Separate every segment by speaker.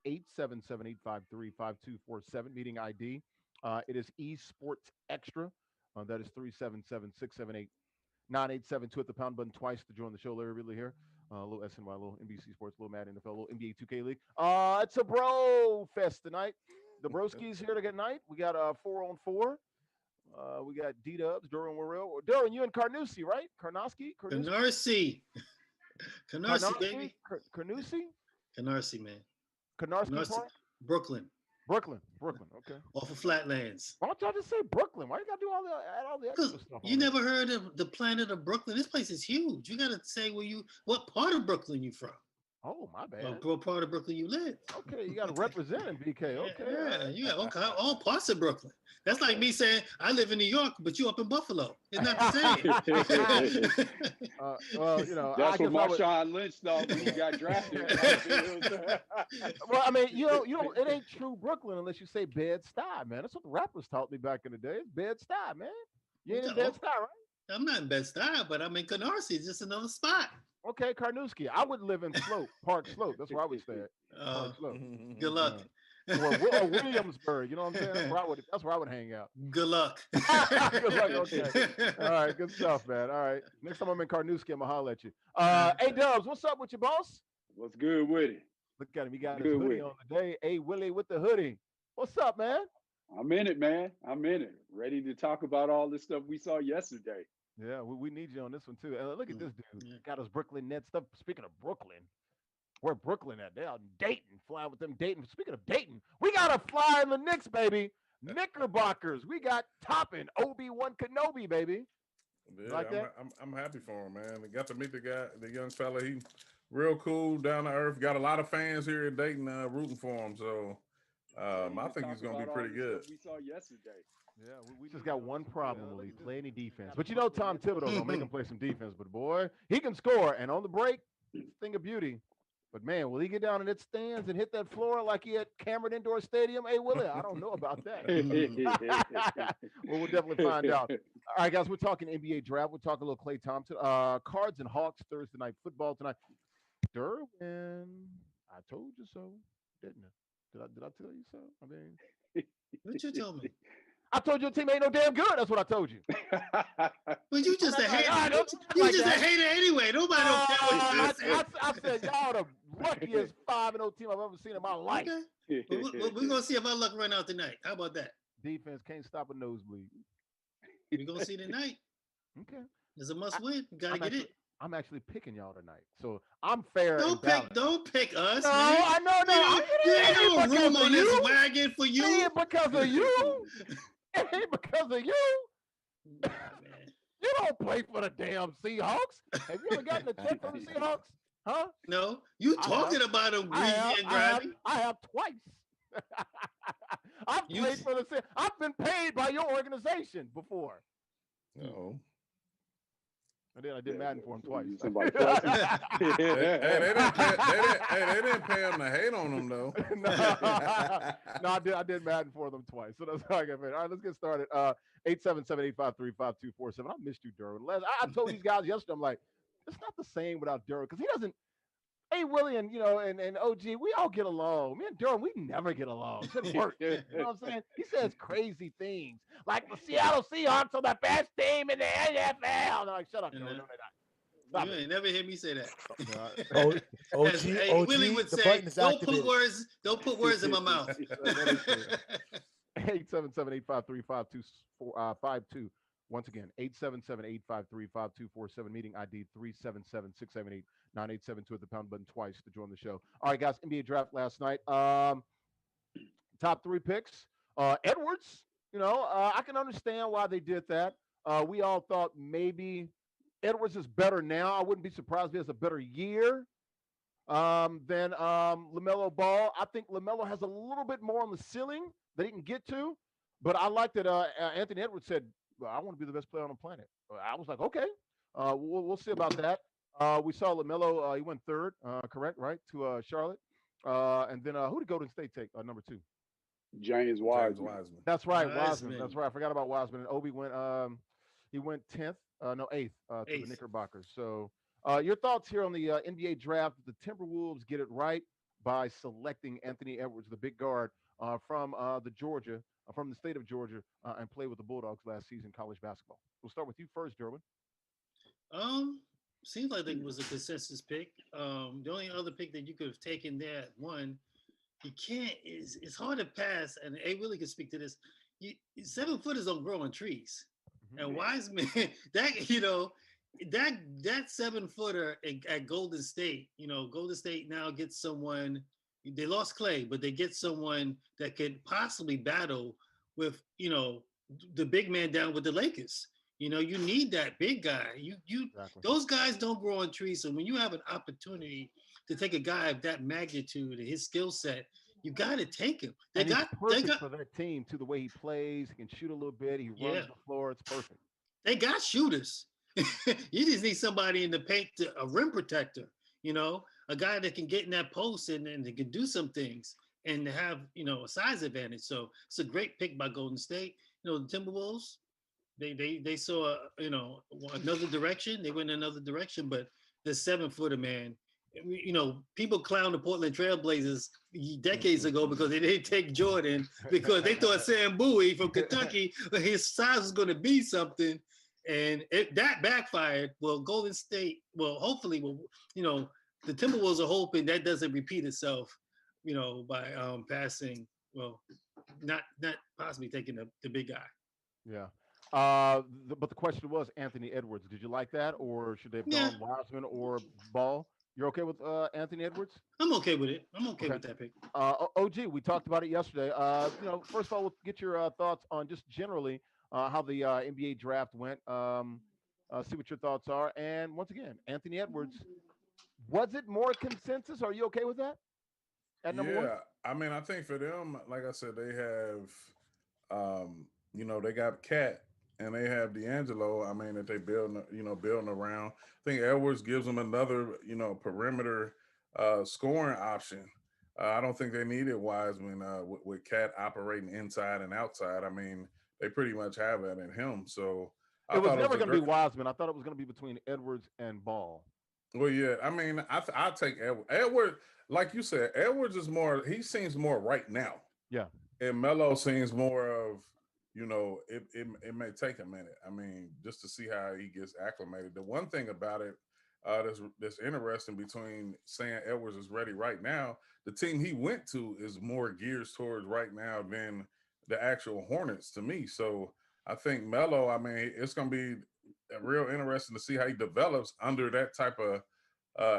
Speaker 1: 877-853-5247, meeting ID. It is esports extra. That is 377-678-9872 at the pound button twice to join the show. Larry Ridley here. A little SNY, a little NBC Sports, a little Mad NFL, a little NBA 2K League. It's a bro fest tonight. The broski's here to get night. We got 4-on-4. We got D Dubs, Duran Warrell. Duran, you and Carnoustie, right? Carnoski?
Speaker 2: Canarsie. Canarsie, baby.
Speaker 1: Carnoustie?
Speaker 2: Canarsie, man.
Speaker 1: Canarsie Park?
Speaker 2: Brooklyn.
Speaker 1: Brooklyn. Okay.
Speaker 2: Off of Flatlands.
Speaker 1: Why don't y'all just say Brooklyn? Why you gotta do all the extra stuff?
Speaker 2: You never heard of the planet of Brooklyn? This place is huge. You gotta say what part of Brooklyn you from.
Speaker 1: Oh, my bad.
Speaker 2: What part of Brooklyn you live?
Speaker 1: Okay, you got to represent in BK. Okay.
Speaker 2: Yeah, okay. All parts of Brooklyn. That's like me saying I live in New York, but you up in Buffalo. It's not the
Speaker 1: same. Well,
Speaker 3: that's what Marshawn Lynch thought when he got drafted.
Speaker 1: Well, I mean, it ain't true Brooklyn unless you say Bed-Stuy, man. That's what the rappers taught me back in the day. It's Bed-Stuy, man. You ain't in Bed-Stuy, right?
Speaker 2: I'm not in Bed-Stuy, but I'm in Canarsie. It's just another spot.
Speaker 1: Okay, Carnoustie. I would live in Park Slope. That's where I would stay at. Park Slope.
Speaker 2: Good luck.
Speaker 1: Or Williamsburg. You know what I'm saying? That's where I would hang out.
Speaker 2: Good luck.
Speaker 1: Good luck. Okay. All right. Good stuff, man. All right. Next time I'm in Carnoustie, I'm gonna holler at you. Hey, Dubs, what's up with your boss?
Speaker 3: What's good with it?
Speaker 1: Look at him. He got his hoodie on today. Hey, Willie with the hoodie. What's up, man?
Speaker 3: I'm in it, man. I'm in it. Ready to talk about all this stuff we saw yesterday.
Speaker 1: Yeah, we need you on this one too. Look at this dude. Got his Brooklyn Nets stuff. Speaking of Brooklyn, where Brooklyn at? They out in Dayton, flying with them Dayton. Speaking of Dayton, we got a fly in the Knicks, baby. Knickerbockers. We got Toppin, Obi-Wan Kenobi, baby.
Speaker 4: Yeah, like that? I'm happy for him, man. I got to meet the guy, the young fella. He real cool, down to earth. Got a lot of fans here in Dayton rooting for him. So I think he's gonna be pretty good.
Speaker 3: We saw yesterday.
Speaker 1: Yeah, we just got one problem, Willie. Play any defense. But Tom Thibodeau gonna make him play some defense. But boy, he can score. And on the break, thing of beauty. But man, will he get down in its stands and hit that floor like he at Cameron Indoor Stadium? Hey, Willie, I don't know about that. Well, we'll definitely find out. All right, guys, we're talking NBA draft. We're talking a little Klay Thompson. Cards and Hawks Thursday night football tonight. Derwin, I told you so, didn't I? Did I tell you so? I mean,
Speaker 2: what you told me?
Speaker 1: I told you your team ain't no damn good. That's what I told you.
Speaker 2: But you just a hater. You just a hater anyway. Nobody don't care what you say.
Speaker 1: I said y'all the luckiest 5-0 team I've ever seen in my life.
Speaker 2: Okay. We're gonna see if our luck run out tonight. How about that?
Speaker 1: Defense can't stop a nosebleed.
Speaker 2: We're gonna see tonight.
Speaker 1: Okay.
Speaker 2: It's a must win. You gotta get it.
Speaker 1: I'm actually picking y'all tonight, so I'm fair.
Speaker 2: Don't pick us.
Speaker 1: No,
Speaker 2: man.
Speaker 1: I know.
Speaker 2: There ain't no room on this wagon for you.
Speaker 1: It ain't because of you. It ain't because of you.
Speaker 2: Man.
Speaker 1: You don't play for the damn Seahawks. Have you ever gotten a check from the Seahawks? Huh?
Speaker 2: No. You talking about them greasy and grimy?
Speaker 1: I have twice. I've played for the Seahawks. I've been paid by your organization before.
Speaker 4: Oh.
Speaker 1: And then I did Madden for him twice.
Speaker 4: They didn't pay him to hate on them though.
Speaker 1: No, I did Madden for them twice. So that's how I got paid. All right, let's get started. 877-853-5247. I missed you, Derwin. I told these guys yesterday, I'm like, it's not the same without Derwin because he doesn't. Hey, Willie and and OG, we all get along. Me and Durham, we never get along. It shouldn't work. You know what I'm saying? He says crazy things like the Seattle Seahawks are the best team in the NFL. I'm like, shut up, Durham. No, they're not.
Speaker 2: You ain't never hear me say that.
Speaker 5: OG,
Speaker 2: Willie would say, don't put words in my mouth.
Speaker 1: 877-853-5252. Once again, 877-853-5247, meeting ID 377-678-9872 at the pound button twice to join the show. All right, guys, NBA draft last night. Top 3 picks. Edwards, I can understand why they did that. We all thought maybe Edwards is better now. I wouldn't be surprised if he has a better year than LaMelo Ball. I think LaMelo has a little bit more on the ceiling that he can get to, but I like that Anthony Edwards said, well, I want to be the best player on the planet. I was like, okay, we'll see about that. We saw LaMelo. He went 3rd, correct, right, to Charlotte. And then who did Golden State take? Number 2.
Speaker 3: James Wiseman.
Speaker 1: That's right, Wiseman. That's right. I forgot about Wiseman. And Obi went. He went 10th. 8th to the Knickerbockers. So, your thoughts here on the NBA draft? The Timberwolves get it right. by selecting Anthony Edwards, the big guard from from the state of Georgia, and played with the Bulldogs last season, college basketball. We'll start with you first, Derwin.
Speaker 2: Um, Seems like it was a consensus pick. The only other pick that you could have taken there at one, you can't. It's hard to pass, and A Willie can speak to this. 7-footers don't grow on trees, and Wiseman that that 7-footer at Golden State. Golden State now gets someone. They lost Clay, but they get someone that could possibly battle with the big man down with the Lakers. You need that big guy.
Speaker 1: Exactly.
Speaker 2: Those guys don't grow on trees. So when you have an opportunity to take a guy of that magnitude and his skill set, you got to take him.
Speaker 1: He's perfect for that team too. The way he plays, he can shoot a little bit. He runs the floor. It's perfect.
Speaker 2: They got shooters. You just need somebody in the paint, a rim protector. A guy that can get in that post and can do some things and have a size advantage. So it's a great pick by Golden State. The Timberwolves. They saw another direction. They went in another direction, but the 7-footer, man. People clown the Portland Trailblazers decades ago because they didn't take Jordan because they thought Sam Bowie from Kentucky, his size was going to be something, and that backfired. Well, Golden State, hopefully, the Timberwolves are hoping that doesn't repeat itself, by passing. Well, not possibly taking the big guy.
Speaker 1: Yeah. But the question was Anthony Edwards. Did you like that, or should they have gone Wiseman or Ball? You're okay with Anthony Edwards?
Speaker 2: I'm okay with it. I'm okay with that pick.
Speaker 1: OG, we talked about it yesterday. First of all, we'll get your thoughts on just generally how the NBA draft went. See what your thoughts are. And once again, Anthony Edwards, was it more consensus? Are you okay with that? At number one?
Speaker 4: I mean, I think for them, like I said, they have, they got Cat. And they have D'Angelo, that they building around. I think Edwards gives them another, perimeter scoring option. I don't think they needed Wiseman with Cat operating inside and outside. They pretty much have that in him. So
Speaker 1: it was never going to be Wiseman. I thought it was going to be between Edwards and Ball.
Speaker 4: Well, yeah. I take Edwards. Edwards, like you said, Edwards is more. He seems more right now.
Speaker 1: Yeah. And
Speaker 4: Melo seems more of. It may take a minute. Just to see how he gets acclimated. The one thing about it that's interesting between saying Edwards is ready right now, the team he went to is more geared towards right now than the actual Hornets to me. So I think Melo, it's going to be real interesting to see how he develops under that type of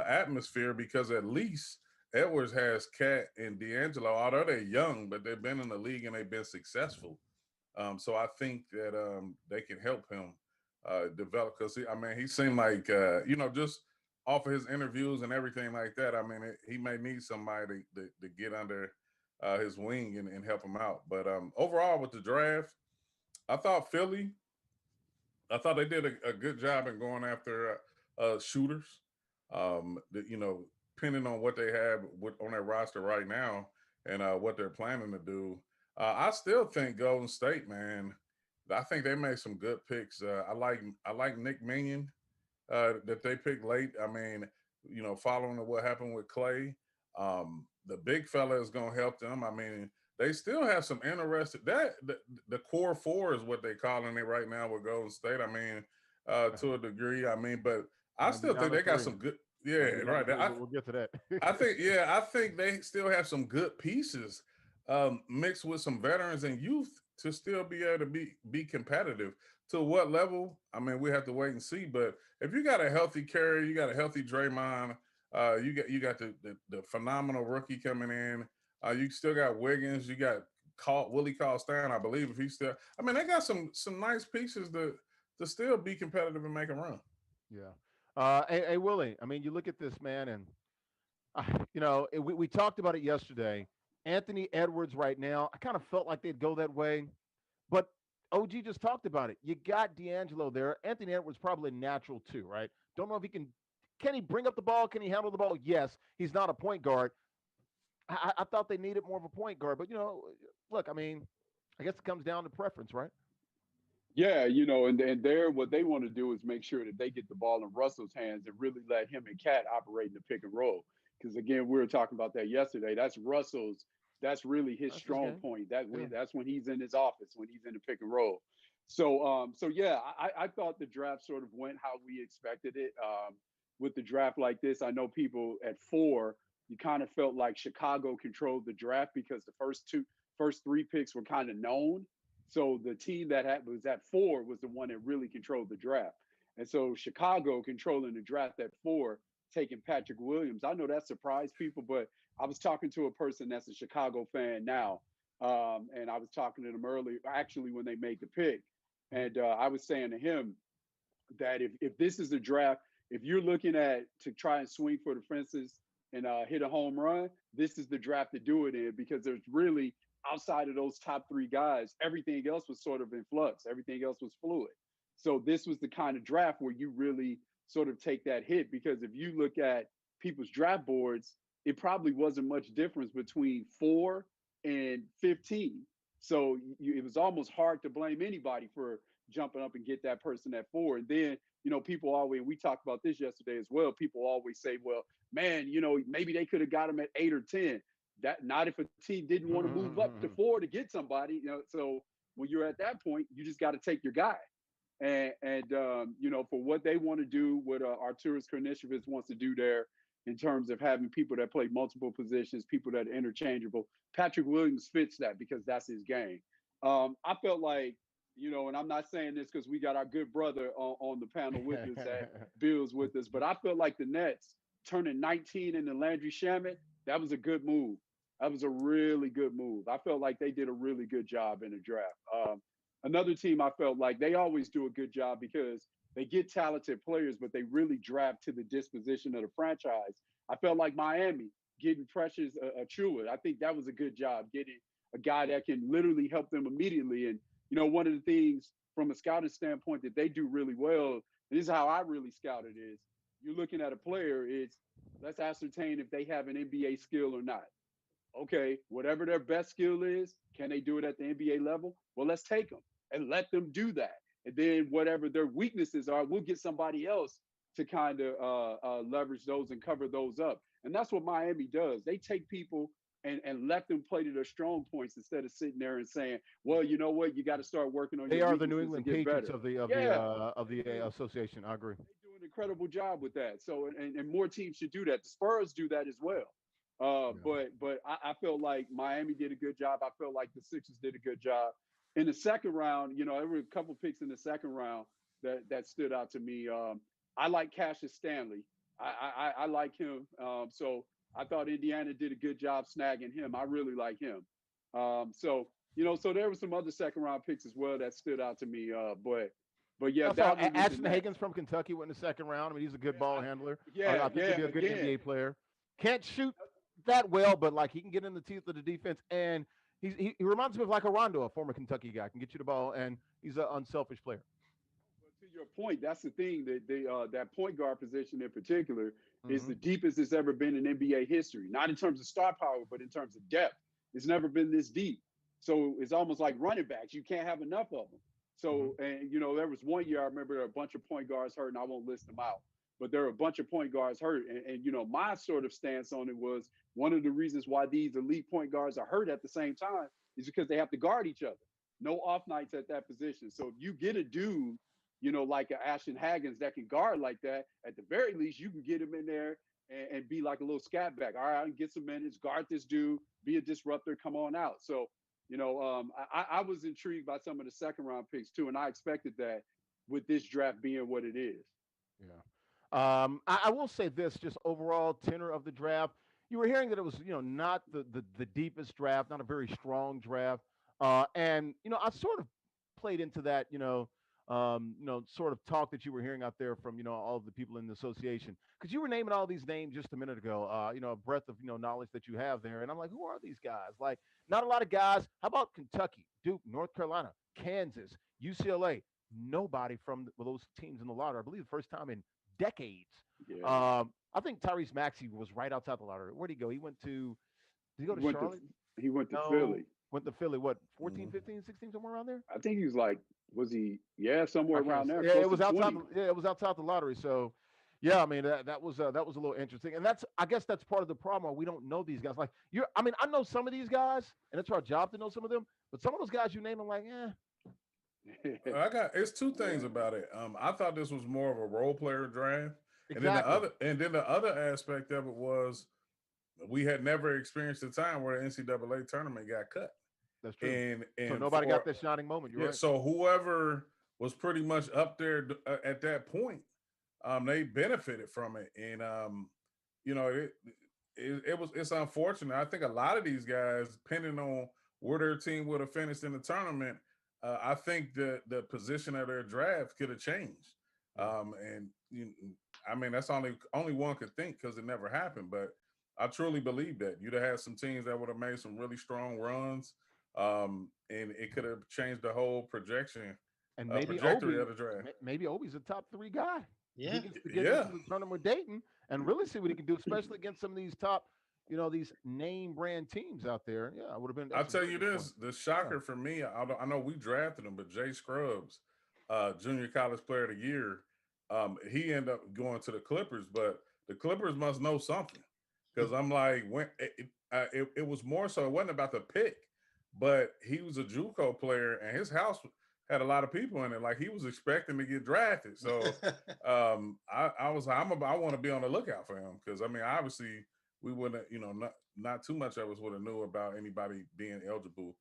Speaker 4: atmosphere, because at least Edwards has Cat and D'Angelo, although they're young, but they've been in the league and they've been successful. So I think that they can help him develop, because he seemed like just off of his interviews and everything like that. He may need somebody to get under his wing and help him out. But overall with the draft, I thought Philly, they did a good job in going after shooters. Depending on what they have on their roster right now and what they're planning to do. I still think Golden State, man. I think they made some good picks. I like Nick Minion that they picked late. Following what happened with Clay, the big fella is going to help them. They still have some interesting. The core four is what they calling it right now with Golden State. To a degree. But I still think they got some good. Yeah, right.
Speaker 1: We'll get to that.
Speaker 4: I think they still have some good pieces. Mixed with some veterans and youth to still be able to be competitive. To what level? We have to wait and see. But if you got a healthy Curry, you got a healthy Draymond, you got the phenomenal rookie coming in. You still got Wiggins, you got Willie Cauley-Stein, I believe, if he's still. They got some nice pieces to still be competitive and make a run.
Speaker 1: Yeah. Hey, Willie. You look at this, man, and we talked about it yesterday. Anthony Edwards right now, I kind of felt like they'd go that way, but OG just talked about it. You got D'Angelo there. Anthony Edwards probably natural too, right? Don't know if he can he bring up the ball? Can he handle the ball? Yes. He's not a point guard. I thought they needed more of a point guard, but look, I guess it comes down to preference, right?
Speaker 3: Yeah, and there, what they want to do is make sure that they get the ball in Russell's hands and really let him and Cat operate in the pick and roll. because again, we were talking about that yesterday. That's Russell's. That's really his
Speaker 1: That's his
Speaker 3: strong
Speaker 1: game.
Speaker 3: point.
Speaker 1: Yeah.
Speaker 3: That's when he's in his office, when he's in the pick and roll. So yeah, I thought the draft sort of went how we expected it. With the draft like this, I know people at 4, you kind of felt like Chicago controlled the draft because the first 3 picks were kind of known. So the team that was at 4 was the one that really controlled the draft. And so Chicago controlling the draft at 4, taking Patrick Williams. I know that surprised people, but I was talking to a person that's a Chicago fan now. And I was talking to them earlier, actually, when they made the pick. And I was saying to him that if this is a draft, if you're looking at to try and swing for the fences and hit a home run, this is the draft to do it in, because there's really, outside of those top 3 guys, everything else was sort of in flux. Everything else was fluid. So this was the kind of draft where you really sort of take that hit, because if you look at people's draft boards, it probably wasn't much difference between 4 and 15. So it was almost hard to blame anybody for jumping up and get that person at 4. And then, people always, we talked about this yesterday as well, people always say, well, man, maybe they could have got him at 8 or 10. That, not if a team didn't want to move up to 4 to get somebody. So when you're at that point, you just got to take your guy. And for what they want to do, what Arturas Karnisovas wants to do there in terms of having people that play multiple positions, people that are interchangeable, Patrick Williams fits that because that's his game. I felt like, and I'm not saying this because we got our good brother on the panel with us that Bill's with us, but I felt like the Nets turning 19 into Landry Shamet, that was a good move. That was a really good move. I felt like they did a really good job in the draft. Another team, I felt like they always do a good job because they get talented players, but they really draft to the disposition of the franchise. I felt like Miami getting Precious Achiuwa. I think that was a good job, getting a guy that can literally help them immediately. And, one of the things from a scouting standpoint that they do really well, and this is how I really scout it, is you're looking at a player, it's let's ascertain if they have an NBA skill or not. Okay, whatever their best skill is, can they do it at the NBA level? Well, let's take them and let them do that. And then whatever their weaknesses are, we'll get somebody else to kind of leverage those and cover those up. And that's what Miami does. They take people and let them play to their strong points instead of sitting there and saying, well, you know what, you got to start working on
Speaker 1: They
Speaker 3: your
Speaker 1: are the
Speaker 3: weaknesses
Speaker 1: New England
Speaker 3: to get
Speaker 1: Patriots
Speaker 3: better.
Speaker 1: of the association. I agree.
Speaker 3: They do an incredible job with that. So, and more teams should do that. The Spurs do that as well. But I felt like Miami did a good job. I felt like the Sixers did a good job. In the second round, there were a couple picks in the second round that stood out to me. I like Cassius Stanley. I like him. So I thought Indiana did a good job snagging him. I really like him. So there were some other second round picks as well that stood out to me. But yeah,
Speaker 1: Also, Ashton Hagens from Kentucky went in the second round. I mean, he's a good ball handler. I think he'd be a good NBA player. Can't shoot that well, but like he can get in the teeth of the defense, and he reminds me of like a Rondo, a former Kentucky guy, can get you the ball, and he's an unselfish player.
Speaker 3: But to your point, that's the thing, that that point guard position in particular is the deepest it's ever been in NBA history. Not in terms of star power, but in terms of depth. It's never been this deep. So it's almost like running backs. You can't have enough of them. So, and there was one year I remember there were a bunch of point guards hurt, and I won't list them out, but there were a bunch of point guards hurt. And my sort of stance on it was one of the reasons why these elite point guards are hurt at the same time is because they have to guard each other. No off nights at that position. So if you get a dude, like an Ashton Hagens that can guard like that, at the very least, you can get him in there and be like a little scat back. All right, I can get some minutes, guard this dude, be a disruptor, come on out. So, I was intrigued by some of the second round picks too, and I expected that with this draft being what it is.
Speaker 1: Yeah. I will say this, just overall tenor of the draft. You were hearing that it was, not the deepest draft, not a very strong draft. And, I sort of played into that, sort of talk that you were hearing out there from, all of the people in the association. Because you were naming all these names just a minute ago, a breadth of, knowledge that you have there. And I'm like, who are these guys? Like, not a lot of guys. How about Kentucky, Duke, North Carolina, Kansas, UCLA? Nobody from those teams in the lottery. I believe the first time in decades.
Speaker 3: Yeah.
Speaker 1: I think Tyrese Maxey was right outside the lottery. Where'd he go? Did he go to Charlotte?
Speaker 3: He went to
Speaker 1: No,
Speaker 3: Philly.
Speaker 1: Went to Philly, what, 14, 15, 16, somewhere around there?
Speaker 3: I think he was like, somewhere around there?
Speaker 1: Yeah, it was
Speaker 3: outside.
Speaker 1: outside. Yeah, it was outside the lottery. So, Yeah, I mean that was a little interesting, and I guess that's part of the problem. We don't know these guys. Like I mean, I know some of these guys, and it's our job to know some of them. But some of those guys you name, I'm like,
Speaker 4: It's two things
Speaker 3: Yeah.
Speaker 4: about it. I thought this was more of a role player draft,
Speaker 1: exactly.
Speaker 4: and then the other aspect of it was we had never experienced a time where the NCAA tournament got cut,
Speaker 1: That's true. So
Speaker 4: and
Speaker 1: nobody got
Speaker 4: for
Speaker 1: that shining moment. You're
Speaker 4: yeah,
Speaker 1: right.
Speaker 4: so whoever was pretty much up there at that point, they benefited from it, and you know, it's unfortunate. I think a lot of these guys, depending on where their team would have finished in the tournament, I think the position of their draft could have changed.
Speaker 1: Yeah.
Speaker 4: And I mean, that's only one could think because it never happened. But I truly believe that you'd have had some teams that would have made some really strong runs, and it could have changed the whole
Speaker 1: And maybe
Speaker 4: trajectory of the draft.
Speaker 1: maybe Obi's a top three guy.
Speaker 2: Yeah.
Speaker 1: He gets to get
Speaker 4: Yeah,
Speaker 1: into the tournament with Dayton and really see what he can do, especially against some of these top, these name brand teams out there. Yeah, I would have been.
Speaker 4: I'll
Speaker 1: That's a
Speaker 4: tell
Speaker 1: very
Speaker 4: you
Speaker 1: good point.
Speaker 4: this: the
Speaker 1: Yeah.
Speaker 4: shocker for me, I know we drafted him, but Jay Scruggs, Junior College Player of the Year, he ended up going to the Clippers, but the Clippers must know something because I'm like, when it was more so, it wasn't about the pick, but he was a JUCO player and his house had a lot of people in it. Like he was expecting to get drafted, so I was I want to be on the lookout for him because I mean, obviously we wouldn't, not too much of us would have knew about anybody being eligible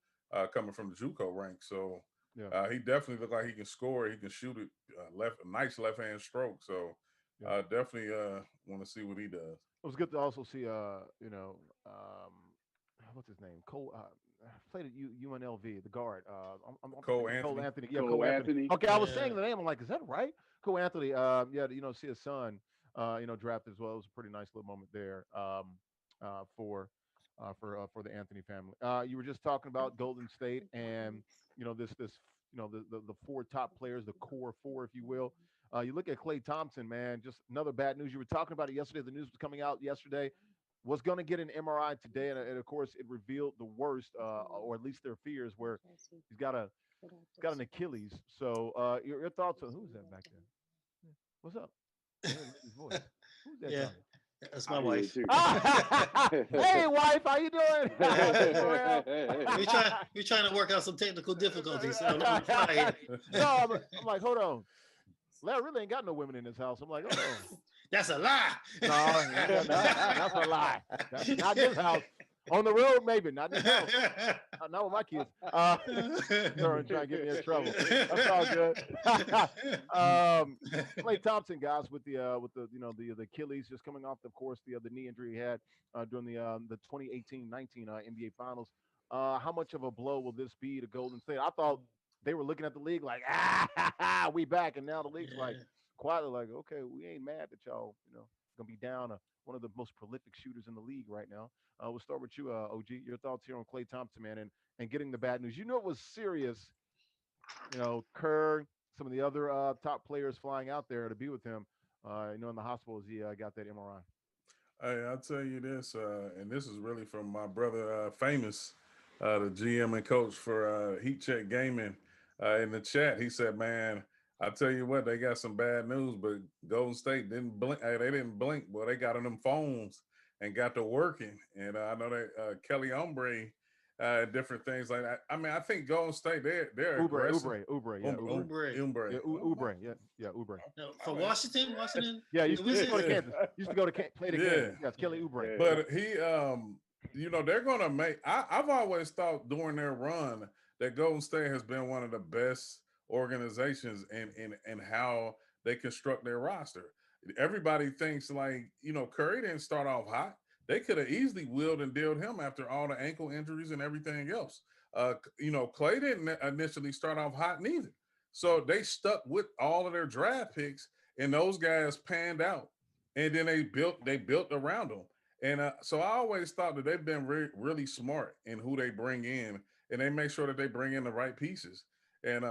Speaker 4: coming from the JUCO rank. So
Speaker 1: Yeah.
Speaker 4: he definitely looked like he can score. He can shoot it a nice left hand stroke. So
Speaker 1: Yeah.
Speaker 4: definitely want to see what he does.
Speaker 1: It was good to also see, what's his name? Cole played at UNLV, the guard. I'm
Speaker 4: Cole
Speaker 1: thinking Cole
Speaker 4: Anthony.
Speaker 1: Anthony. Yeah,
Speaker 3: Cole
Speaker 1: Cole Anthony.
Speaker 3: Anthony.
Speaker 1: Okay, I was saying
Speaker 2: Yeah.
Speaker 1: the name. I'm like, is that right? Cole Anthony. Yeah, see his son, drafted as well. It was a pretty nice little moment there. For for the Anthony family. You were just talking about Golden State and this the four top players, the core four, if you will. You look at Klay Thompson, man. Just another bad news. You were talking about it yesterday. The news was coming out yesterday. Was going to get an MRI today, and of course, it revealed the worst, or at least their fears, where he's got a he's got an Achilles. So, your thoughts on who's that back there? Yeah. What's up? I hear his voice. Who's that,
Speaker 2: Yeah.
Speaker 1: Johnny?
Speaker 2: That's my
Speaker 3: I hear
Speaker 2: wife.
Speaker 3: too.
Speaker 1: Hey, wife, how you doing?
Speaker 2: We're trying to work out some technical difficulties on Friday.
Speaker 1: No, I'm like, hold on. Larry really ain't got no women in his house. I'm like, oh,
Speaker 2: That's a lie.
Speaker 1: no, that's a lie. That's not this house. On the road, maybe not this house. Not with my kids. Trying to get me in trouble. That's all good. Klay Thompson, guys, with the Achilles, just coming off, of course, the knee injury he had during the 2018-19 NBA Finals. How much of a blow will this be to Golden State? I thought they were looking at the league like, we back, and now the league's like quietly like, okay, we ain't mad that y'all, gonna be down one of the most prolific shooters in the league right now. We'll start with you, OG. Your thoughts here on Klay Thompson, man, and getting the bad news. It was serious. Kerr, some of the other top players flying out there to be with him. In the hospital as he got that MRI.
Speaker 4: Hey, I'll tell you this, and this is really from my brother, Famous, the GM and coach for Heat Check Gaming. In the chat, he said, "Man, I tell you what, they got some bad news, but Golden State didn't blink. Hey, they didn't blink. Boy, they got on them phones and got to working. And I know that Kelly Oubre, different things like that. I mean, I think Golden State they're aggressive.
Speaker 1: Oubre, yeah,
Speaker 2: Oubre.
Speaker 1: yeah, Oubre, yeah, Oubre.
Speaker 2: No, for Washington.
Speaker 1: Yeah,
Speaker 2: The
Speaker 1: used to go to
Speaker 2: Wizards?
Speaker 1: Kansas. Used to go to play the game. Yeah, it's Kelly Oubre.
Speaker 4: But he, they're gonna make. I've always thought during their run that Golden State has been one of the best organizations in how they construct their roster. Everybody thinks like, Curry didn't start off hot. They could have easily willed and dealed him after all the ankle injuries and everything else. Klay didn't initially start off hot neither. So they stuck with all of their draft picks, and those guys panned out. And then they built around them. And so I always thought that they've been really smart in who they bring in, and they make sure that they bring in the right pieces. And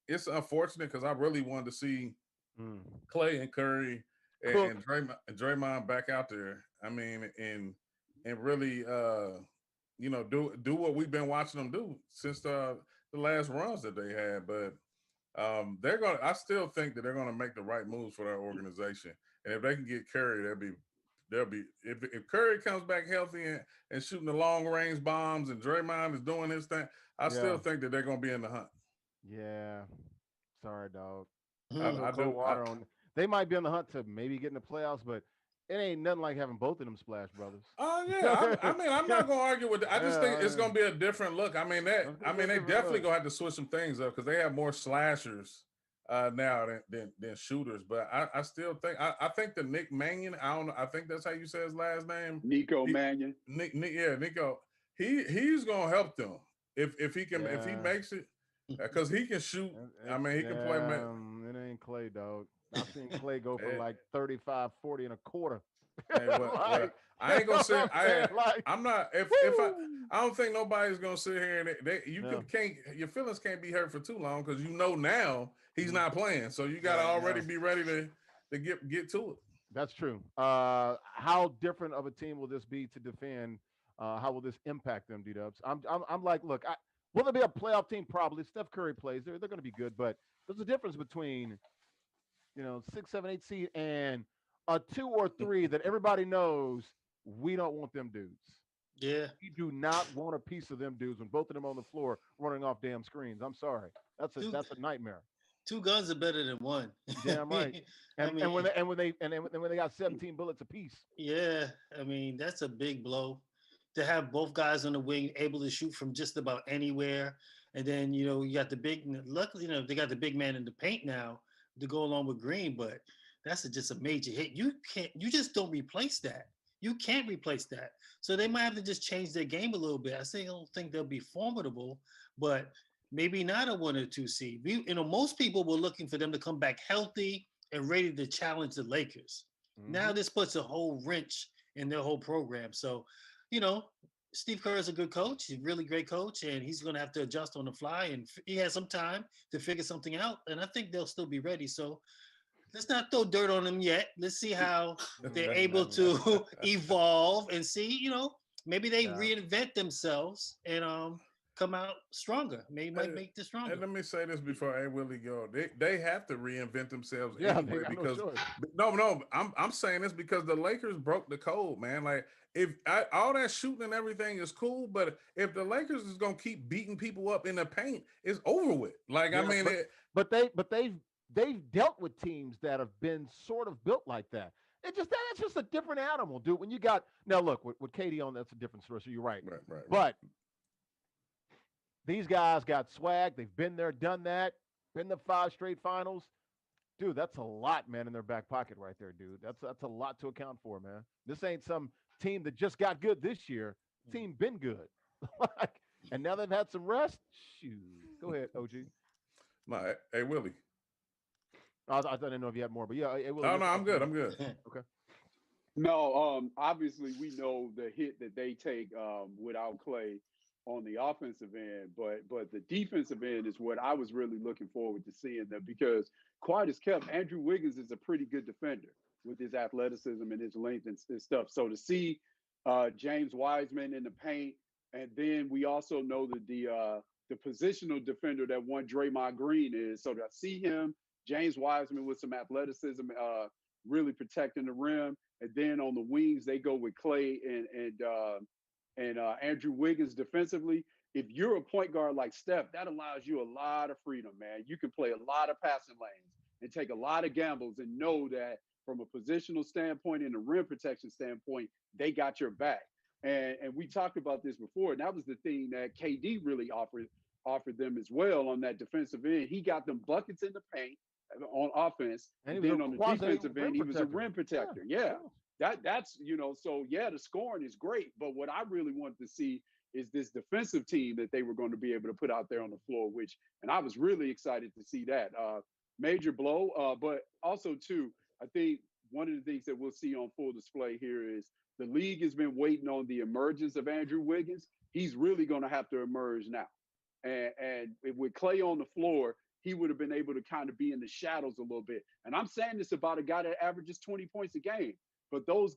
Speaker 4: it's unfortunate because I really wanted to see Klay and Curry and Draymond back out there. I mean, and really, do what we've been watching them do since the last runs that they had. But I still think that they're gonna make the right moves for their organization. And if they can get Curry, they'll be if Curry comes back healthy and shooting the long range bombs and Draymond is doing his thing, I still think that they're gonna be in the hunt.
Speaker 1: Yeah. Sorry, dog.
Speaker 2: Mhm.
Speaker 4: I
Speaker 1: Cold
Speaker 4: do.
Speaker 1: water on. They might be in the hunt to maybe get in the playoffs, but it ain't nothing like having both of them Splash Brothers.
Speaker 4: Oh yeah, I mean, I'm not gonna argue with that. I just think it's
Speaker 1: Yeah,
Speaker 4: gonna be a different look. I mean,
Speaker 1: it's gonna be a
Speaker 4: they
Speaker 1: different
Speaker 4: definitely
Speaker 1: look.
Speaker 4: gonna have to switch some things up because they have more slashers now than shooters. But I still think I think the Nick Mannion. I don't know. I think that's how you say his last name.
Speaker 3: Nico Mannion.
Speaker 4: Yeah, Nico. He's gonna help them if he can if he
Speaker 1: Yeah,
Speaker 4: makes it because he can shoot. I
Speaker 1: it's
Speaker 4: mean, he can play.
Speaker 1: it ain't Clay, dog. I've seen Clay go for
Speaker 4: Eh,
Speaker 1: like 35, 40 and a quarter.
Speaker 4: Hey, what
Speaker 1: Like,
Speaker 4: I ain't
Speaker 1: you
Speaker 4: gonna
Speaker 1: know
Speaker 4: say
Speaker 1: what I'm saying? Like,
Speaker 4: I'm not if
Speaker 1: woo!
Speaker 4: I don't think nobody's gonna sit here and you
Speaker 1: Yeah.
Speaker 4: can't your feelings can't be hurt for too long because you know now he's
Speaker 1: Mhm.
Speaker 4: not playing, so you gotta
Speaker 2: Right.
Speaker 4: already
Speaker 1: Yeah,
Speaker 4: be ready to get to it.
Speaker 1: that's true. How different of a team will this be to defend? How will this impact them, D Dubs? I'm like, look, will there be a playoff team? Probably. Steph Curry plays. They're going to be good, but there's a difference between 6, 7, 8 seed and a 2 or 3 that everybody knows we don't want them dudes.
Speaker 2: Yeah.
Speaker 1: We do not want a piece of them dudes when both of them on the floor running off damn screens. I'm sorry.
Speaker 2: Two
Speaker 1: That's a nightmare.
Speaker 2: two guns are better than one.
Speaker 1: You damn right.
Speaker 2: I
Speaker 1: And when
Speaker 2: mean,
Speaker 1: they got 17 bullets apiece.
Speaker 2: yeah. I mean, that's a big blow to have both guys on the wing able to shoot from just about anywhere. And then you got the big. Luckily, they got the big man in the paint now to go along with Green, but that's just a major hit. You can't. You just don't replace that. You can't replace that. So they might have to just change their game a little bit. I don't think they'll be formidable, but maybe not a 1 or 2 seed. Most people were looking for them to come back healthy and ready to challenge the Lakers. Now
Speaker 1: Hmm.
Speaker 2: this puts a whole wrench in their whole program. So, you know, Steve Kerr is a good coach. He's a really great coach, and he's going to have to adjust on the fly. And he has some time to figure something out. And I think they'll still be ready. So let's not throw dirt on them yet. Let's see how they're able to evolve and see. Maybe they
Speaker 1: Yeah.
Speaker 2: reinvent themselves and come out stronger. Maybe might make this
Speaker 4: And
Speaker 2: stronger.
Speaker 4: let me say this before A Willie go. They have to reinvent themselves
Speaker 1: Yeah, they
Speaker 4: anyway
Speaker 1: got no
Speaker 4: because
Speaker 1: choice.
Speaker 4: no, I'm saying this because the Lakers broke the code, man. Like if all that shooting and everything is cool, but if the Lakers is gonna keep beating people up in the paint, it's over with. Like I
Speaker 1: Yeah,
Speaker 4: mean,
Speaker 1: but they've dealt with teams that have been sort of built like that. That's just a different animal, dude. When you got now, look with Katie on, that's a different story. So you're right,
Speaker 4: right.
Speaker 1: but these guys got swag. They've been there, done that. Been to 5 straight finals, dude. That's a lot, man, in their back pocket right there, dude. That's a lot to account for, man. This ain't some team that just got good this year. Team been good, like, and now they've had some rest. Shoot, go ahead, OG.
Speaker 4: No, A Willie.
Speaker 1: I didn't know if you had more, but yeah, it will.
Speaker 4: Oh no, I'm good. I'm good.
Speaker 1: Okay.
Speaker 3: No, obviously we know the hit that they take without Clay on the offensive end, but the defensive end is what I was really looking forward to seeing them because quite as kept, Andrew Wiggins is a pretty good defender with his athleticism and his length and stuff. So to see James Wiseman in the paint, and then we also know that the positional defender that one Draymond Green is. So to see him, James Wiseman with some athleticism, really protecting the rim. And then on the wings, they go with Clay and Andrew Wiggins defensively. If you're a point guard like Steph, that allows you a lot of freedom, man. You can play a lot of passing lanes and take a lot of gambles and know that from a positional standpoint and a rim protection standpoint, they got your back. And we talked about this before, and that was the thing that KD really offered them as well on that defensive end. He got them buckets in the paint on offense,
Speaker 1: And
Speaker 3: and
Speaker 1: he was
Speaker 3: then
Speaker 1: a
Speaker 3: on the
Speaker 1: quasi
Speaker 3: defensive end,
Speaker 1: rim
Speaker 3: he was a
Speaker 1: protector.
Speaker 3: rim
Speaker 1: Yeah,
Speaker 3: protector. Yeah,
Speaker 1: yeah.
Speaker 3: that's so yeah, the scoring is great, but what I really wanted to see is this defensive team that they were going to be able to put out there on the floor, and I was really excited to see that. Major blow, but also too, I think one of the things that we'll see on full display here is the league has been waiting on the emergence of Andrew Wiggins. He's really going to have to emerge now, and with Clay on the floor, he would have been able to kind of be in the shadows a little bit. And I'm saying this about a guy that averages 20 points a game, but those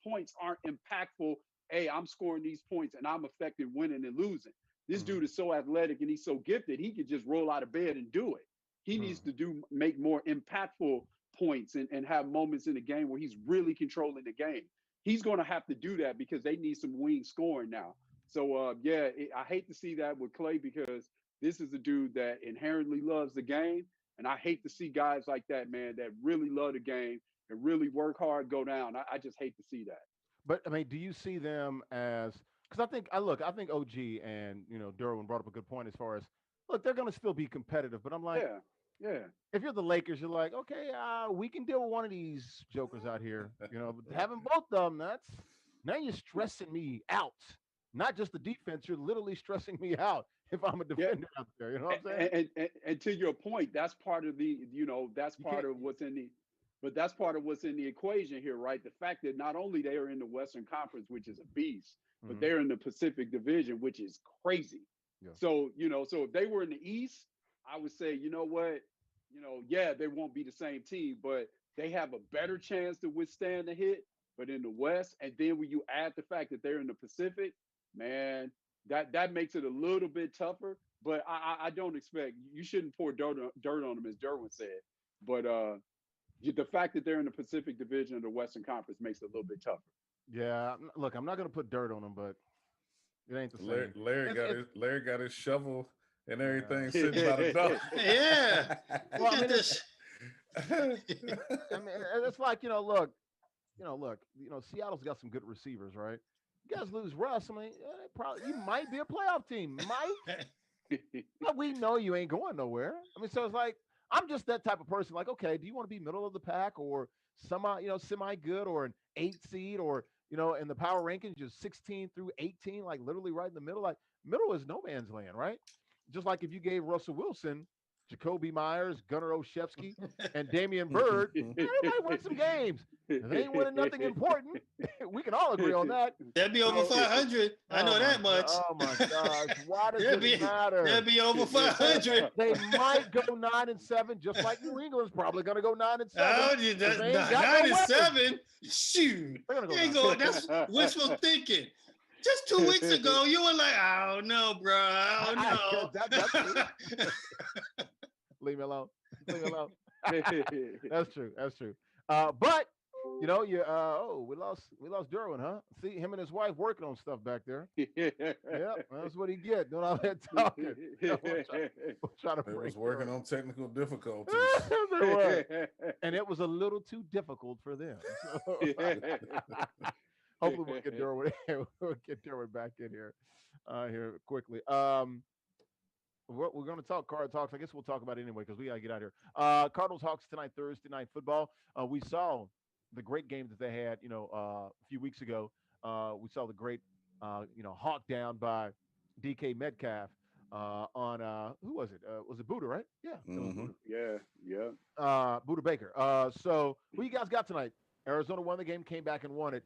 Speaker 3: points aren't impactful. Hey, I'm scoring these points and I'm affecting winning and losing. This
Speaker 1: Mhm.
Speaker 3: dude is so athletic and he's so gifted, he could just roll out of bed and do it. He needs
Speaker 1: Mhm.
Speaker 3: to make more impactful points and have moments in the game where he's really controlling the game. He's going to have to do that because they need some wing scoring now. So, I hate to see that with Clay because this is a dude that inherently loves the game. And I hate to see guys like that, man, that really love the game and really work hard go down. I just hate to see that.
Speaker 1: But I mean, do you see them as? Because I think OG and Derwin brought up a good point as far as look, they're going to still be competitive. But I'm like,
Speaker 3: Yeah, yeah.
Speaker 1: if you're the Lakers, you're like, okay, we can deal with one of these jokers out here. But having both of them, now you're stressing me out. Not just the defense, you're literally stressing me out if I'm a
Speaker 3: Yeah,
Speaker 1: defender out there. You know what I'm saying?
Speaker 3: and to your point, that's part of the, that's
Speaker 1: You
Speaker 3: part
Speaker 1: can't.
Speaker 3: of what's in the, but that's part of what's in the equation here, right? The fact that not only they are in the Western Conference, which is a beast, but
Speaker 1: Mhm.
Speaker 3: they're in the Pacific Division, which is crazy.
Speaker 1: Yeah.
Speaker 3: So, so if they were in the East, I would say, you know what, yeah, they won't be the same team, but they have a better chance to withstand the hit. But in the West, and then when you add the fact that they're in the Pacific, man, that makes it a little bit tougher. But I don't expect you shouldn't pour dirt on them, as Derwin said. But the fact that they're in the Pacific Division of the Western Conference makes it a little bit tougher.
Speaker 1: Yeah. Look, I'm not going to put dirt on them, but it ain't the same.
Speaker 4: Larry got his shovel and
Speaker 1: Yeah.
Speaker 4: everything sitting by the door.
Speaker 2: Yeah.
Speaker 1: Well, I
Speaker 2: Look at
Speaker 1: mean,
Speaker 2: this.
Speaker 1: I mean, it's like look, Seattle's got some good receivers, right? You guys lose Russ. I mean, probably you might be a playoff team, but we know you ain't going nowhere. I mean, so it's like I'm just that type of person. Like, okay, do you want to be middle of the pack or semi good or an 8 seed or in the power rankings just 16 through 18, like literally right in the middle. Like middle is no man's land, right? Just like if you gave Russell Wilson, Jacoby Myers, Gunnar Olszewski, and Damian Bird, everybody won some games. They ain't winning nothing important. We can all agree on that.
Speaker 2: That'd be over
Speaker 1: So,
Speaker 2: 500. I know that much.
Speaker 1: Oh my gosh! Why does
Speaker 2: That'd
Speaker 1: it
Speaker 2: be
Speaker 1: matter?
Speaker 2: that'd be over 500.
Speaker 1: They might go 9-7, just like New England's probably going to go 9-7.
Speaker 2: Oh,
Speaker 1: 'cause
Speaker 2: that,
Speaker 1: they ain't got no weapons.
Speaker 2: 97. Shoot.
Speaker 1: They're gonna go
Speaker 2: You ain't
Speaker 1: 9-7.
Speaker 2: going. That's wishful thinking. Just 2 weeks ago, you were like, "Oh no, bro. Oh no."
Speaker 1: That's true. Leave me alone. Leave me alone. That's true. That's true. But we lost Derwin, huh? See him and his wife working on stuff back there. Yeah, that's what he get. Doing all that talking. We'll try to
Speaker 4: They
Speaker 1: break
Speaker 4: was working
Speaker 1: through.
Speaker 4: on technical difficulties.
Speaker 1: They were. And it was a little too difficult for them. So, hopefully we'll get Derwin. We'll get Derwin back in here quickly. We're going to talk Card Talks. I guess we'll talk about it anyway because we got to get out of here. Cardinals Hawks tonight, Thursday night football. We saw the great game that they had, a few weeks ago. We saw the great, hawk down by DK Metcalf on who was it? Was it Buda, right? Yeah, it was Buda.
Speaker 3: Yeah.
Speaker 1: Buda Baker. So who you guys got tonight? Arizona won the game, came back and won it.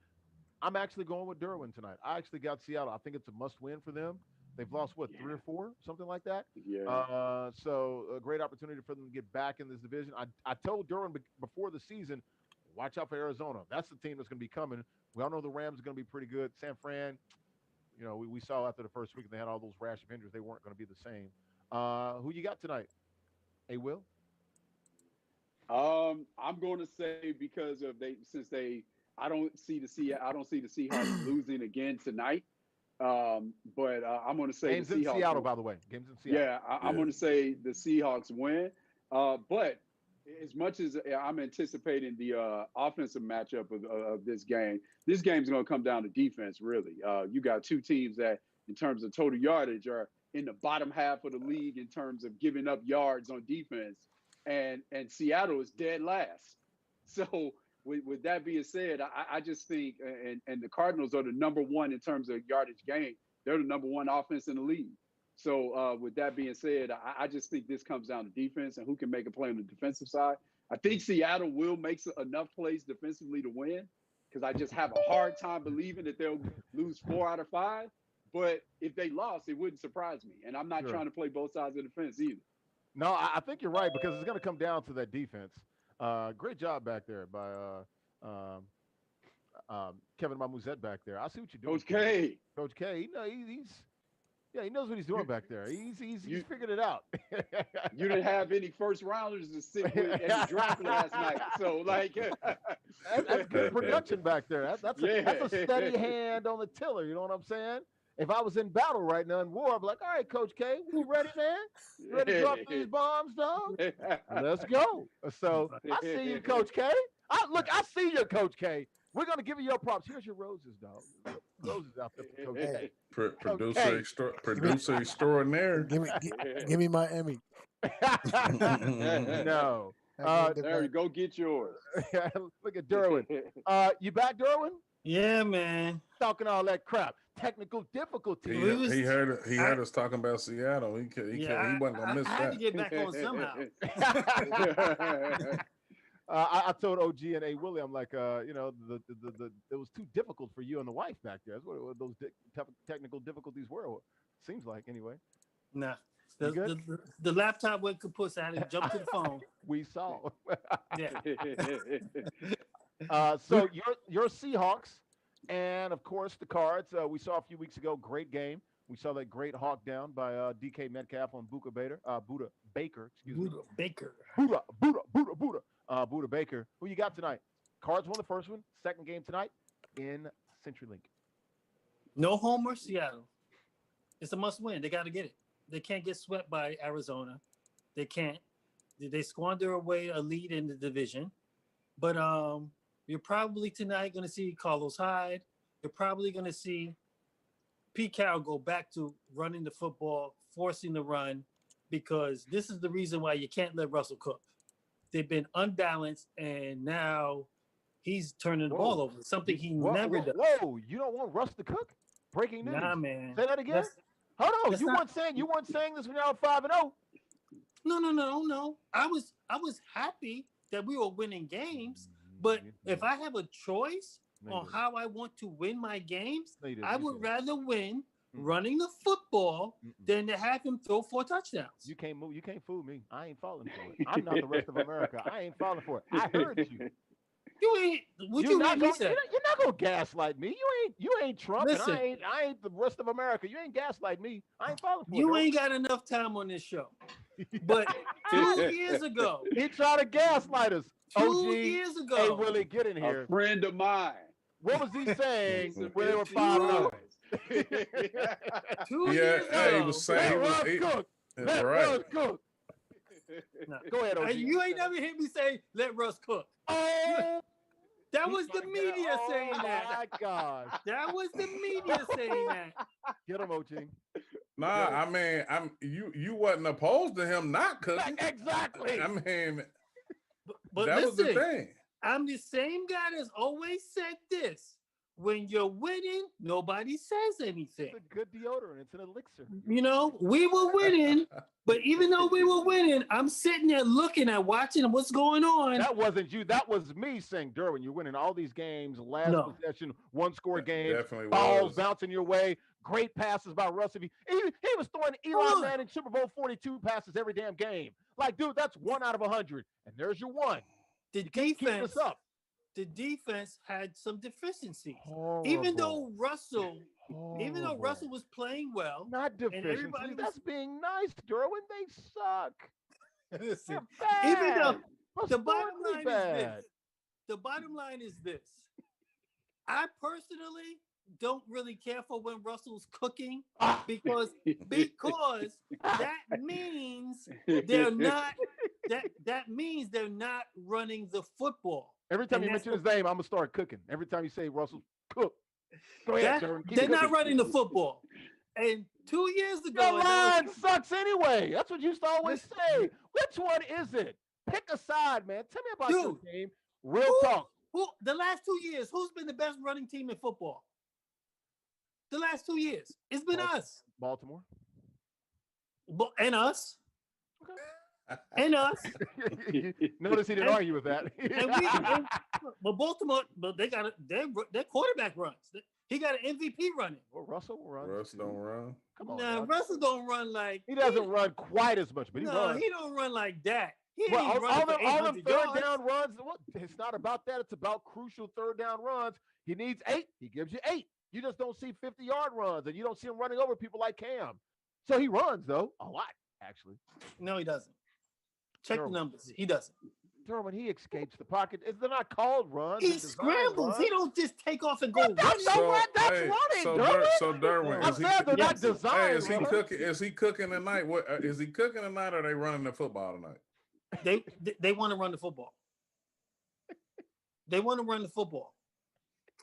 Speaker 1: I'm actually going with Derwin tonight. I actually got Seattle. I think it's a must-win for them. They've lost, 3 or 4, something like that?
Speaker 3: Yeah.
Speaker 1: So a great opportunity for them to get back in this division. I told Derwin before the season, watch out for Arizona. That's the team that's going to be coming. We all know the Rams are going to be pretty good. San Fran, we saw after the first week they had all those rash of injuries. They weren't going to be the same. Who you got tonight? Hey, Will?
Speaker 3: I'm going to say because of I don't see the Seahawks losing again tonight. But I'm going to say
Speaker 1: Games
Speaker 3: the
Speaker 1: in
Speaker 3: Seahawks.
Speaker 1: Seattle, by the way. Games in Seattle.
Speaker 3: Yeah, I'm going to say the Seahawks win. But as much as I'm anticipating the offensive matchup of this game's going to come down to defense, really. You got two teams that, in terms of total yardage, are in the bottom half of the league in terms of giving up yards on defense. And Seattle is dead last. So with that being said, I just think, and the Cardinals are the number one in terms of yardage gain. They're the number one offense in the league. So with that being said, I just think this comes down to defense and who can make a play on the defensive side. I think Seattle will make enough plays defensively to win because I just have a hard time believing that they'll lose 4 out of 5. But if they lost, it wouldn't surprise me. And I'm not trying to play both sides of the fence either.
Speaker 1: No, I think you're right because it's going to come down to that defense. Great job back there by Kevin Mamuzet back there. I see what you're doing.
Speaker 3: Coach K.
Speaker 1: Coach K, Yeah, he knows what he's doing back there. He's figured it out.
Speaker 3: You didn't have any first rounders to sit with at the draft last night. So like
Speaker 1: that's good production back there. That's a steady hand on the tiller. You know what I'm saying? If I was in battle right now in war, I'd be like, all right, Coach K, we ready, man? You ready to drop these bombs, dog? Let's go. So I see you, Coach K. I see you, Coach K. We're gonna give you your props. Here's your roses, dog. Roses out there for Coach K.
Speaker 4: Producer extraordinaire.
Speaker 5: Give me my Emmy.
Speaker 1: No.
Speaker 3: Larry, go get yours.
Speaker 1: Look at Derwin. You back, Derwin?
Speaker 2: Yeah, man.
Speaker 1: Talking all that crap. Technical difficulty.
Speaker 4: He heard us talking about Seattle. He wasn't gonna miss
Speaker 2: I had to get back on somehow.
Speaker 1: I told OG and A Willie, I'm like, it was too difficult for you and the wife back there. That's what those technical difficulties were. Seems like, anyway.
Speaker 2: Nah. The laptop went kaput, so I had to jump to the phone.
Speaker 1: We saw.
Speaker 2: Yeah.
Speaker 1: So your Seahawks, and of course the Cards. We saw a few weeks ago, great game. We saw that great hawk down by DK Metcalf on Buda Baker. Buda Baker. Who you got tonight? Cards won the first one. Second game tonight in CenturyLink.
Speaker 2: No homer, Seattle. It's a must win. They got to get it. They can't get swept by Arizona. They can't. They squander away a lead in the division. But you're probably tonight going to see Carlos Hyde. You're probably going to see Pete Carroll go back to running the football, forcing the run, because this is the reason why you can't let Russell cook. They've been unbalanced, and now he's turning the ball over, something he never does.
Speaker 1: Whoa, you don't want Russ to cook? Breaking news.
Speaker 2: Nah, man.
Speaker 1: Say that again? Hold on. You weren't saying this when y'all 5-0.
Speaker 2: No. I was happy that we were winning games, but if I have a choice on how I want to win my games, I would rather win running the football than to have him throw 4 touchdowns.
Speaker 1: You can't move. You can't fool me. I ain't falling for it. I'm not the rest of America. I ain't falling for it. I heard you.
Speaker 2: You ain't. You're not
Speaker 1: gonna gaslight me. You ain't Trump.
Speaker 2: Listen,
Speaker 1: and I ain't the rest of America. You ain't gaslight me. I ain't falling for it.
Speaker 2: You ain't got enough time on this show. But 2 years ago,
Speaker 1: he tried to gaslight us.
Speaker 2: 2 years ago,
Speaker 1: hey Willie, get in here.
Speaker 3: A friend of mine.
Speaker 1: What was he saying when they were 5-0?
Speaker 2: 2 years ago,
Speaker 4: he was saying
Speaker 1: let Russ cook.
Speaker 2: No.
Speaker 1: Go ahead, OG.
Speaker 2: You ain't never heard me say let Russ cook.
Speaker 1: Oh,
Speaker 2: that was the media saying that.
Speaker 1: Oh my gosh.
Speaker 2: That was the media saying that.
Speaker 1: Get him, OG.
Speaker 4: Nah, I mean, you wasn't opposed to him not cooking.
Speaker 1: Exactly.
Speaker 4: I mean,
Speaker 2: but
Speaker 4: that
Speaker 2: listen,
Speaker 4: was the thing.
Speaker 2: I'm the same guy that's always said this. When you're winning, nobody says anything.
Speaker 1: It's a good deodorant. It's an elixir.
Speaker 2: You know, we were winning, but even though we were winning, I'm sitting there looking at watching what's going on.
Speaker 1: That wasn't you. That was me saying, Derwin, you're winning all these games, last possession, one-score games, balls bouncing your way, great passes by Russ. He was throwing Eli Manning Super Bowl 42 passes every damn game. Like, dude, that's 1 out of 100. And there's your one.
Speaker 2: The defense had some deficiencies.
Speaker 1: Horrible.
Speaker 2: Even though Russell was playing well.
Speaker 1: Not deficiencies. That's being nice, Derwin. They suck.
Speaker 2: Listen,
Speaker 1: bad.
Speaker 2: even though the bottom line is this. I personally don't really care for when Russell's cooking because that means they're not running the football.
Speaker 1: Every time you mention his name, I'm gonna start cooking. Every time you say Russell, cook. Go ahead,
Speaker 2: they're not running the football. And 2 years ago,
Speaker 1: your line sucks anyway. That's what you used to always say. Which one is it? Pick a side, man. Tell me about your team. Real talk.
Speaker 2: Who the last 2 years? Who's been the best running team in football? The last 2 years, it's been us.
Speaker 1: Baltimore.
Speaker 2: And us. Okay. And us.
Speaker 1: Notice he didn't argue with that.
Speaker 2: But Baltimore, but their quarterback runs. He got an MVP running.
Speaker 1: Well, Russell will run.
Speaker 4: Russ don't run.
Speaker 1: Come on.
Speaker 2: Nah, Russell don't run like.
Speaker 1: He doesn't run quite as much, but he runs.
Speaker 2: He don't run like that.
Speaker 1: All them third down runs. Well, it's not about that. It's about crucial third down runs. He needs 8. He gives you 8. You just don't see 50-yard runs, and you don't see him running over people like Cam. So he runs though a lot, actually.
Speaker 6: No, he doesn't. Check
Speaker 1: Derwin.
Speaker 6: the numbers. He doesn't.
Speaker 1: Derwin, he escapes the pocket. They're not called runs.
Speaker 6: He scrambles. He don't just take off and go.
Speaker 1: That's running, Derwin.
Speaker 4: So Derwin,
Speaker 1: I said they're not designed.
Speaker 4: Is he cooking? Is he cooking tonight? What is he cooking tonight? Or are they running the football tonight?
Speaker 6: They want to run the football. They want to run the football.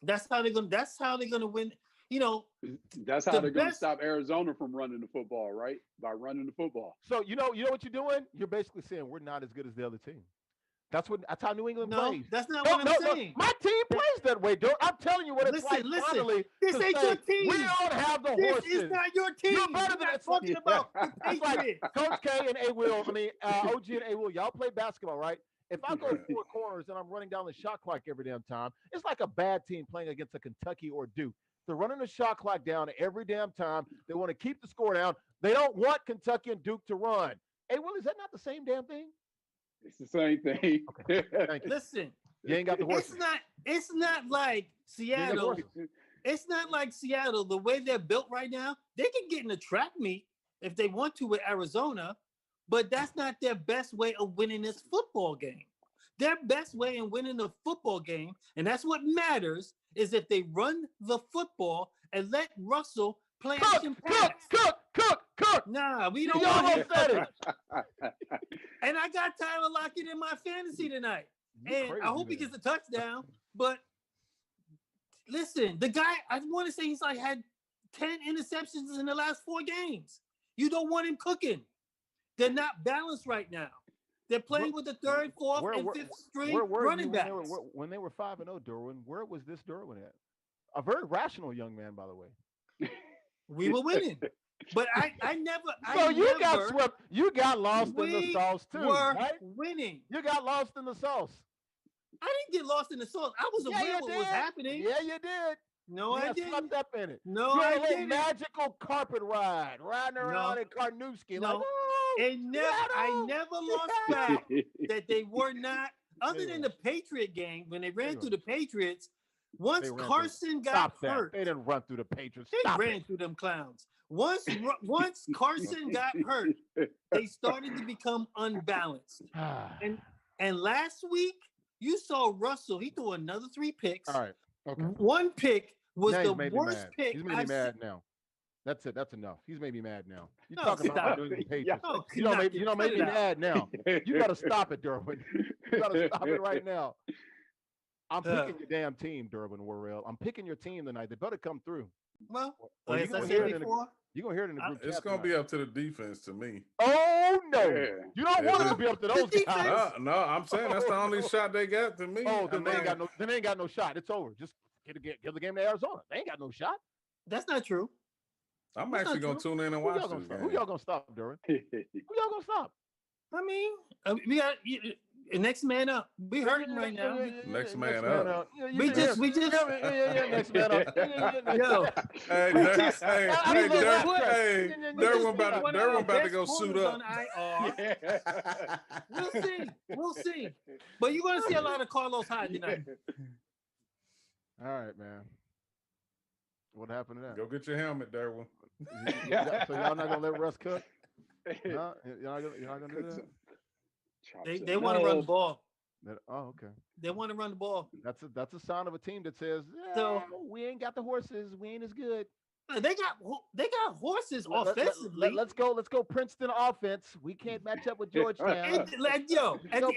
Speaker 6: That's how they're gonna win. You know,
Speaker 3: that's how they're going to stop Arizona from running the football, right? By running the football.
Speaker 1: So you know what you're doing? You're basically saying we're not as good as the other team. That's how New England plays.
Speaker 6: That's not what I'm saying.
Speaker 1: My team plays that way, dude. I'm telling you what it's like. Finally,
Speaker 6: this ain't your team.
Speaker 1: We don't have the horses.
Speaker 6: This is not your team.
Speaker 1: You're better than
Speaker 6: talking about the Patriots.
Speaker 1: Like Coach K and A Will. I mean, OG and A Will. Y'all play basketball, right? If I go 4 corners and I'm running down the shot clock every damn time, it's like a bad team playing against a Kentucky or Duke. They're running the shot clock down every damn time. They want to keep the score down. They don't want Kentucky and Duke to run. Hey, Will, is that not the same damn thing?
Speaker 3: It's the same thing.
Speaker 1: Okay. Thank you.
Speaker 6: Listen,
Speaker 1: you ain't got the horses.
Speaker 6: It's not like Seattle. It's not like Seattle. The way they're built right now, they can get in a track meet if they want to with Arizona, but that's not their best way of winning this football game. Their best way in winning the football game, and that's what matters, is if they run the football and let Russell play action pass.
Speaker 1: Cook.
Speaker 6: Nah, we don't want him. And I got Tyler Lockett in my fantasy tonight. And I hope he gets a touchdown. But listen, the guy, I want to say he's like had 10 interceptions in the last 4 games. You don't want him cooking. They're not balanced right now. They're playing with the 3rd, 4th, and 5th string running backs.
Speaker 1: When they were 5-0, Derwin, where was this Derwin at? A very rational young man, by the way.
Speaker 6: We were winning. But I never.
Speaker 1: So you got swept. You got lost in the sauce too. Right?
Speaker 6: Winning.
Speaker 1: You got lost in the sauce.
Speaker 6: I didn't get lost in the sauce. I was aware what was happening.
Speaker 1: Yeah, you did.
Speaker 6: No, I didn't.
Speaker 1: Swept up in it.
Speaker 6: No,
Speaker 1: you
Speaker 6: I didn't.
Speaker 1: Magical carpet ride, riding around in Carnoustie.
Speaker 6: No,
Speaker 1: like, oh,
Speaker 6: I never lost track that they were not. Other than the Patriot game, when they ran through the Patriots, once Carson got hurt,
Speaker 1: they didn't run through the Patriots.
Speaker 6: They ran through them clowns. Once Carson got hurt, they started to become unbalanced. And last week, you saw Russell. He threw another 3 picks.
Speaker 1: All right. Okay.
Speaker 6: 1 pick was the worst pick.
Speaker 1: He's made me mad now. That's it. That's enough. He's made me mad now. You're talking about doing the Patriots. You don't make me mad now. You got to stop it, Derwin. You got to stop it right now. I'm picking your damn team, Derwin Worrell. I'm picking your team tonight. They better come through.
Speaker 6: Well, as I said before,
Speaker 1: you're going to hear it in the group chat.
Speaker 4: It's going to be up to the defense to me.
Speaker 1: Oh, no. Yeah. You don't want it to be up to those guys.
Speaker 4: No, I'm saying that's the only shot they got to me.
Speaker 1: Oh, then they ain't got no shot. It's over. Just give the game to Arizona. They ain't got no shot.
Speaker 6: That's not true.
Speaker 4: I'm actually going to tune in and watch this game.
Speaker 1: Who y'all going to stop, Derwin? Who y'all going to stop?
Speaker 6: I mean, we got next man up. We hurting right now.
Speaker 4: Next man up.
Speaker 6: We just
Speaker 1: next man up.
Speaker 6: Yo.
Speaker 4: Derwin about to go suit up.
Speaker 6: We'll see. But you're going to see a lot of Carlos Hyde tonight.
Speaker 1: All right, man. What happened to that?
Speaker 4: Go get your helmet, Derwin.
Speaker 1: So y'all not gonna let Russ cook? No? You're not gonna do that?
Speaker 6: They want to run the ball.
Speaker 1: Oh, okay.
Speaker 6: They want to run the ball.
Speaker 1: That's a sign of a team that says, we ain't got the horses. We ain't as good.
Speaker 6: They got horses offensively.
Speaker 1: Let's go Princeton offense. We can't match up with Georgetown.
Speaker 6: At the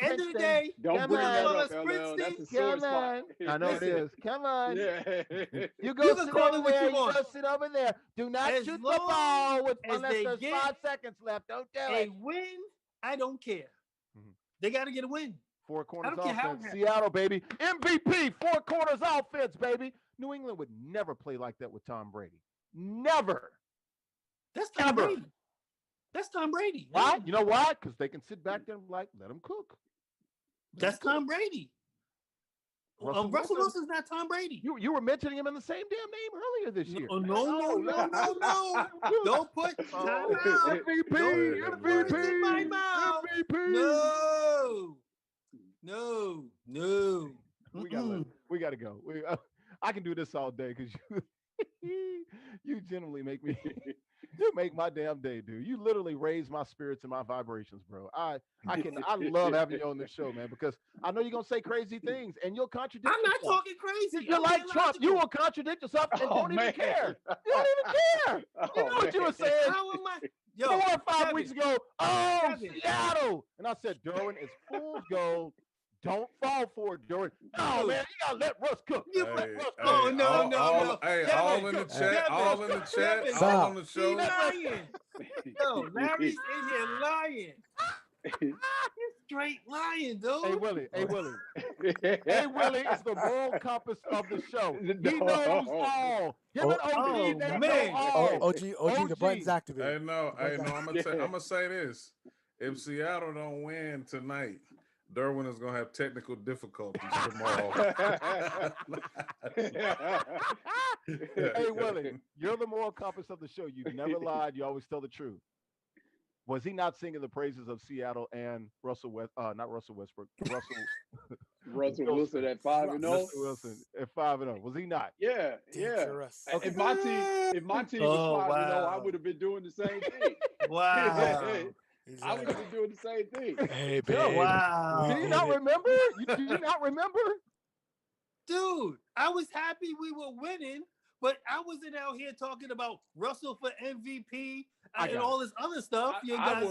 Speaker 6: end of the day,
Speaker 3: don't bring that up,
Speaker 6: Princeton.
Speaker 1: Come on. I know it is. Come on.
Speaker 3: Yeah.
Speaker 1: You go sit over there. You go sit over there. Do not shoot the ball unless there's 5 seconds left. Don't do it.
Speaker 6: A win, I don't care. Mm-hmm. They got to get a win.
Speaker 1: 4 corners offense. Seattle, baby. MVP. 4 corners offense, baby. New England would never play like that with Tom Brady. Never.
Speaker 6: That's Tom Brady. That's Tom Brady.
Speaker 1: Why? You know why? Because they can sit back there and let him cook.
Speaker 6: That's Tom Brady. Russell Wilson's not Tom Brady.
Speaker 1: You were mentioning him in the same damn name earlier this year.
Speaker 6: No. Don't put time out.
Speaker 1: MVP.
Speaker 6: In my mouth. No.
Speaker 1: We gotta go. I can do this all day because you. You genuinely make me. You make my damn day, dude. You literally raise my spirits and my vibrations, bro. I love having you on this show, man, because I know you're gonna say crazy things and you'll contradict
Speaker 6: I'm not
Speaker 1: yourself.
Speaker 6: talking crazy.
Speaker 1: You're
Speaker 6: I'm
Speaker 1: like
Speaker 6: being
Speaker 1: Trump. You
Speaker 6: logical.
Speaker 1: will contradict yourself and
Speaker 3: Oh,
Speaker 1: don't even
Speaker 3: man.
Speaker 1: care. You don't even care. You know what you were saying
Speaker 6: How am I? Yo,
Speaker 1: 4 or 5
Speaker 6: Kevin,
Speaker 1: weeks ago. Oh,
Speaker 6: Kevin.
Speaker 1: Seattle. And I said, Derwin, it's fool's gold. Don't fall for it, Derwin. No,
Speaker 6: Dude.
Speaker 1: man, you gotta let Russ cook.
Speaker 6: You
Speaker 1: Let
Speaker 6: let-
Speaker 1: Russ cook.
Speaker 6: Oh, no, no.
Speaker 4: Hey,
Speaker 6: Kevin,
Speaker 4: all in the chat,
Speaker 6: Kevin,
Speaker 4: all in the chat,
Speaker 6: Kevin,
Speaker 4: all on the
Speaker 6: He's
Speaker 4: show.
Speaker 6: lying. Yo, Larry's in here lying. He's straight lying, dude.
Speaker 1: Hey, Willie. Hey, Willie. Hey, Willie is the moral compass of the show. He knows all. Him and OG,
Speaker 6: Oh,
Speaker 1: they
Speaker 6: man.
Speaker 1: know all.
Speaker 5: OG, the button's activated.
Speaker 4: Hey, no, I'm gonna say this. If Seattle don't win tonight, Derwin is gonna have technical difficulties tomorrow.
Speaker 1: Hey, Willie, you're the moral compass of the show. You've never lied. You always tell the truth. Was he not singing the praises of Seattle and Russell West? Not Russell Westbrook.
Speaker 3: Russell Wilson at 5-0.
Speaker 1: Russell Wilson at 5-0. Was he not?
Speaker 3: Yeah.
Speaker 5: Dangerous.
Speaker 3: If my team was 5-0, I would have been doing the same thing.
Speaker 6: Wow.
Speaker 3: I would have been doing the same thing.
Speaker 5: Hey,
Speaker 1: Yo,
Speaker 5: babe.
Speaker 6: Wow.
Speaker 1: Do you not remember? Do you not remember?
Speaker 6: Dude, I was happy we were winning, but I wasn't out here talking about Russell for MVP and all this other stuff.
Speaker 3: I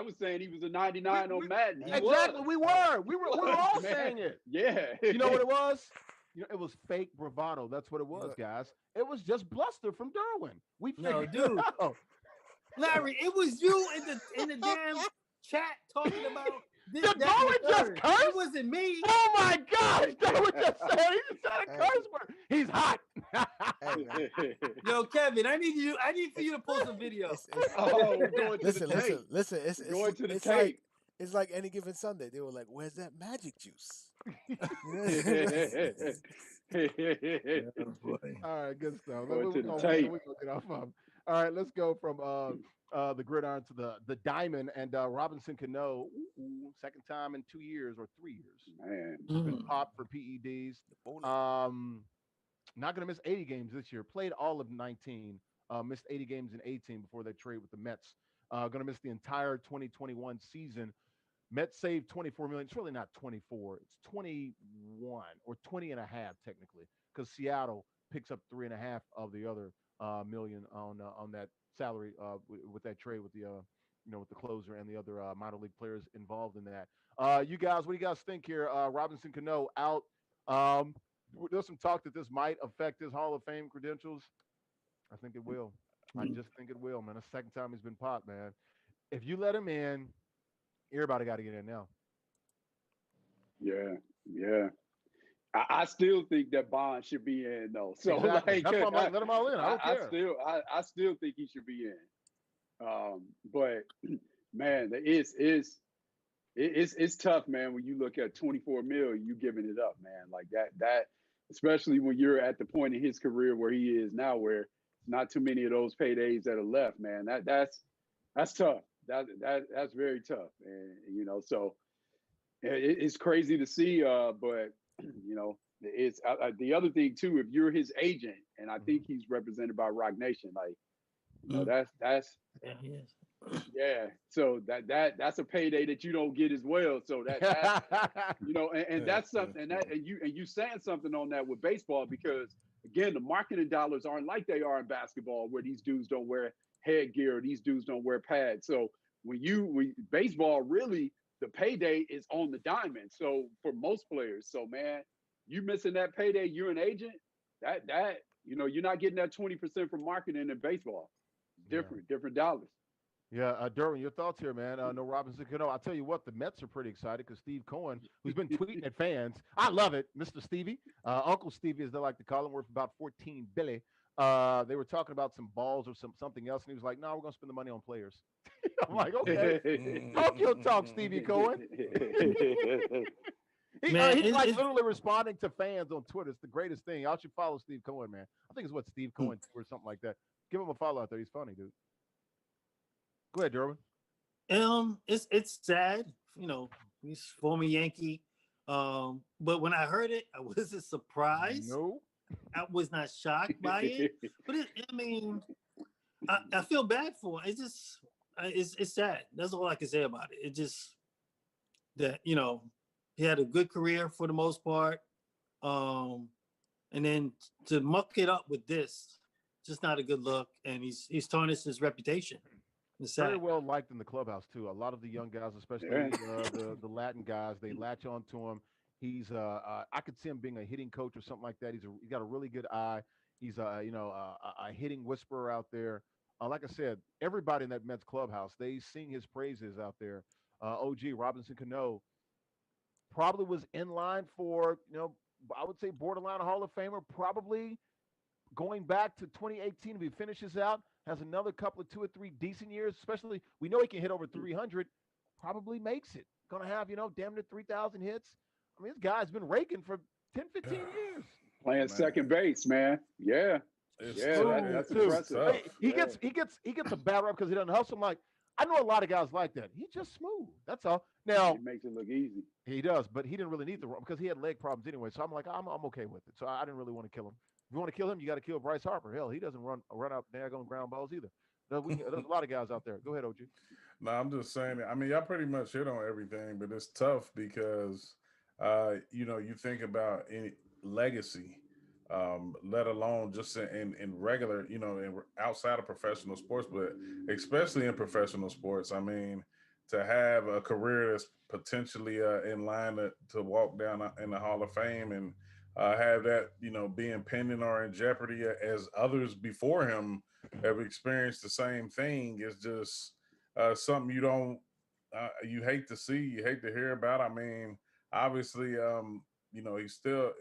Speaker 3: was saying he was a 99 on Madden.
Speaker 1: Exactly, we were. We were all
Speaker 3: Man.
Speaker 1: saying it.
Speaker 3: Yeah.
Speaker 1: You know what it was? It was fake bravado. That's what it was, guys. It was just bluster from Derwin. We figured
Speaker 6: dude.
Speaker 1: it out.
Speaker 6: Larry, it was you in the damn chat talking about this.
Speaker 1: Did Derwin just curse?
Speaker 6: It wasn't me.
Speaker 1: Oh my gosh, Derwin just said he just said a curse word. He's hot.
Speaker 6: Yo, Kevin, I need for you to post a video.
Speaker 3: We're going to the tape.
Speaker 5: Listen. It's like it's like any given Sunday. They were like, "Where's that magic juice?"
Speaker 1: All right, good stuff.
Speaker 3: Going to the
Speaker 1: We're
Speaker 3: tape.
Speaker 1: gonna get off of. All right, let's go from the gridiron to the diamond and Robinson Cano. Second time in 2 years or 3 years.
Speaker 3: Man,
Speaker 1: Been popped for PEDs. Not gonna miss 80 games this year. Played all of 19. Missed 80 games in 18 before they trade with the Mets. Gonna miss the entire 2021 season. Mets saved 24 million. It's really not 24. It's 21 or 20 and a half technically, because Seattle picks up 3.5 of the other million on that salary with that trade with the with the closer and the other minor league players involved in that. You guys, what do you guys think here? Robinson Cano out. There's some talk that this might affect his Hall of Fame credentials. I think it will. I just think it will, man. The second time he's been popped, man. If you let him in, everybody got to get in now.
Speaker 3: Yeah. I still think that Bond should be in though. So
Speaker 1: exactly. That's why I'm like, let him all in. I don't care.
Speaker 3: I still think he should be in. But man, it's tough, man. When you look at 24 million, you giving it up, man. Like that, especially when you're at the point in his career where he is now, where not too many of those paydays that are left, man. That's tough. That's very tough, and so it's crazy to see. But it's the other thing too. If you're his agent, and I think he's represented by Rock Nation, like that's So that's a payday that you don't get as well. So that and that's something and you saying something on that with baseball, because again, the marketing dollars aren't like they are in basketball, where these dudes don't wear headgear, these dudes don't wear pads. So when baseball, really the payday is on the diamond. So for most players, so man, you missing that payday, you're an agent, that you're not getting that 20% from marketing in baseball. Different dollars.
Speaker 1: Yeah, Derwin, your thoughts here, man. No Robinson Cano. I'll tell you what, the Mets are pretty excited because Steve Cohen, who's been tweeting at fans, I love it, Mr. Stevie, Uncle Stevie, as they like to call him, worth about 14 billion. They were talking about some balls or something else, and he was like, "No, we're gonna spend the money on players." I'm like, "Okay, talk your talk, Stevie Cohen." He's like literally responding to fans on Twitter. It's the greatest thing. Y'all should follow Steve Cohen, man. I think it's what Steve Cohen or something like that. Give him a follow out there. He's funny, dude. Go ahead, Derwin.
Speaker 6: It's sad, he's former Yankee. But when I heard it, I wasn't surprised.
Speaker 1: No.
Speaker 6: I was not shocked by it, but I mean, I feel bad for him. It's just, it's sad. That's all I can say about it. It just that he had a good career for the most part, and then to muck it up with this, just not a good look. And he's tarnished his reputation. It's sad.
Speaker 1: Very well liked in the clubhouse too. A lot of the young guys, especially the Latin guys, they latch on to him. He's I could see him being a hitting coach or something like that. He's got a really good eye. He's a hitting whisperer out there. Like I said, everybody in that Mets clubhouse, they sing his praises out there. OG Robinson Cano probably was in line for, I would say borderline Hall of Famer, probably going back to 2018 if he finishes out, has another couple of 2 or 3 decent years, especially we know he can hit over 300, probably makes it. Going to have, damn near 3,000 hits. I mean, this guy's been raking for 10, 15 years.
Speaker 3: Playing second base, man. Yeah. That's impressive.
Speaker 1: He gets a bad rap because he doesn't hustle. I'm like, I know a lot of guys like that. He's just smooth. That's all. Now
Speaker 3: he makes it look easy.
Speaker 1: He does, but he didn't really need the run because he had leg problems anyway. So I'm like, I'm okay with it. So I didn't really want to kill him. If you want to kill him, you got to kill Bryce Harper. Hell, he doesn't run out daggone ground balls either. There's a lot of guys out there. Go ahead, OG.
Speaker 4: No, I'm just saying. I mean, y'all pretty much hit on everything, but it's tough because, you think about any legacy, let alone just in regular, outside of professional sports, but especially in professional sports. I mean, to have a career that's potentially in line to walk down in the Hall of Fame and have that, being pending or in jeopardy as others before him have experienced the same thing is just something you hate to see, you hate to hear about. I mean, obviously, he's still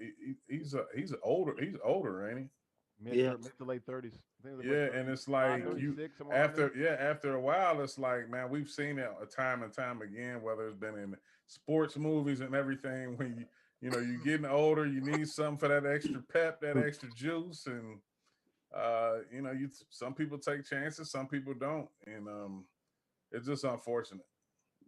Speaker 4: he's older, ain't he?
Speaker 1: Mid to late 30s.
Speaker 4: Yeah, and it's like after a while, it's like, man, we've seen it time and time again, whether it's been in sports movies and everything. When you're getting older, you need something for that extra pep, that extra juice, and some people take chances, some people don't, and it's just unfortunate.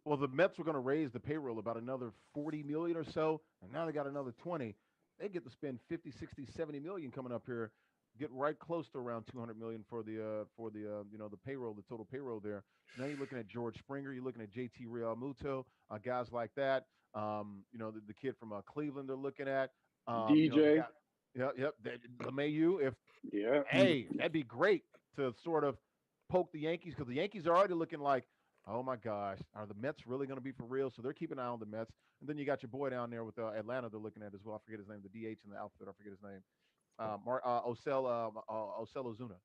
Speaker 1: Well, the Mets were going to raise the payroll about another 40 million or so, and now they got another 20. They get to spend 50, 60, 70 million coming up here, get right close to around 200 million for the the payroll, the total payroll there. Now you're looking at George Springer, you're looking at JT Realmuto, guys like that. The kid from Cleveland they're looking at.
Speaker 3: DJ.
Speaker 1: LeMahieu. Hey, that'd be great to sort of poke the Yankees because the Yankees are already looking like, oh my gosh, are the Mets really going to be for real? So they're keeping an eye on the Mets. And then you got your boy down there with Atlanta they're looking at as well. I forget his name, the DH in the alphabet. I forget his name. Marcell Ozuna.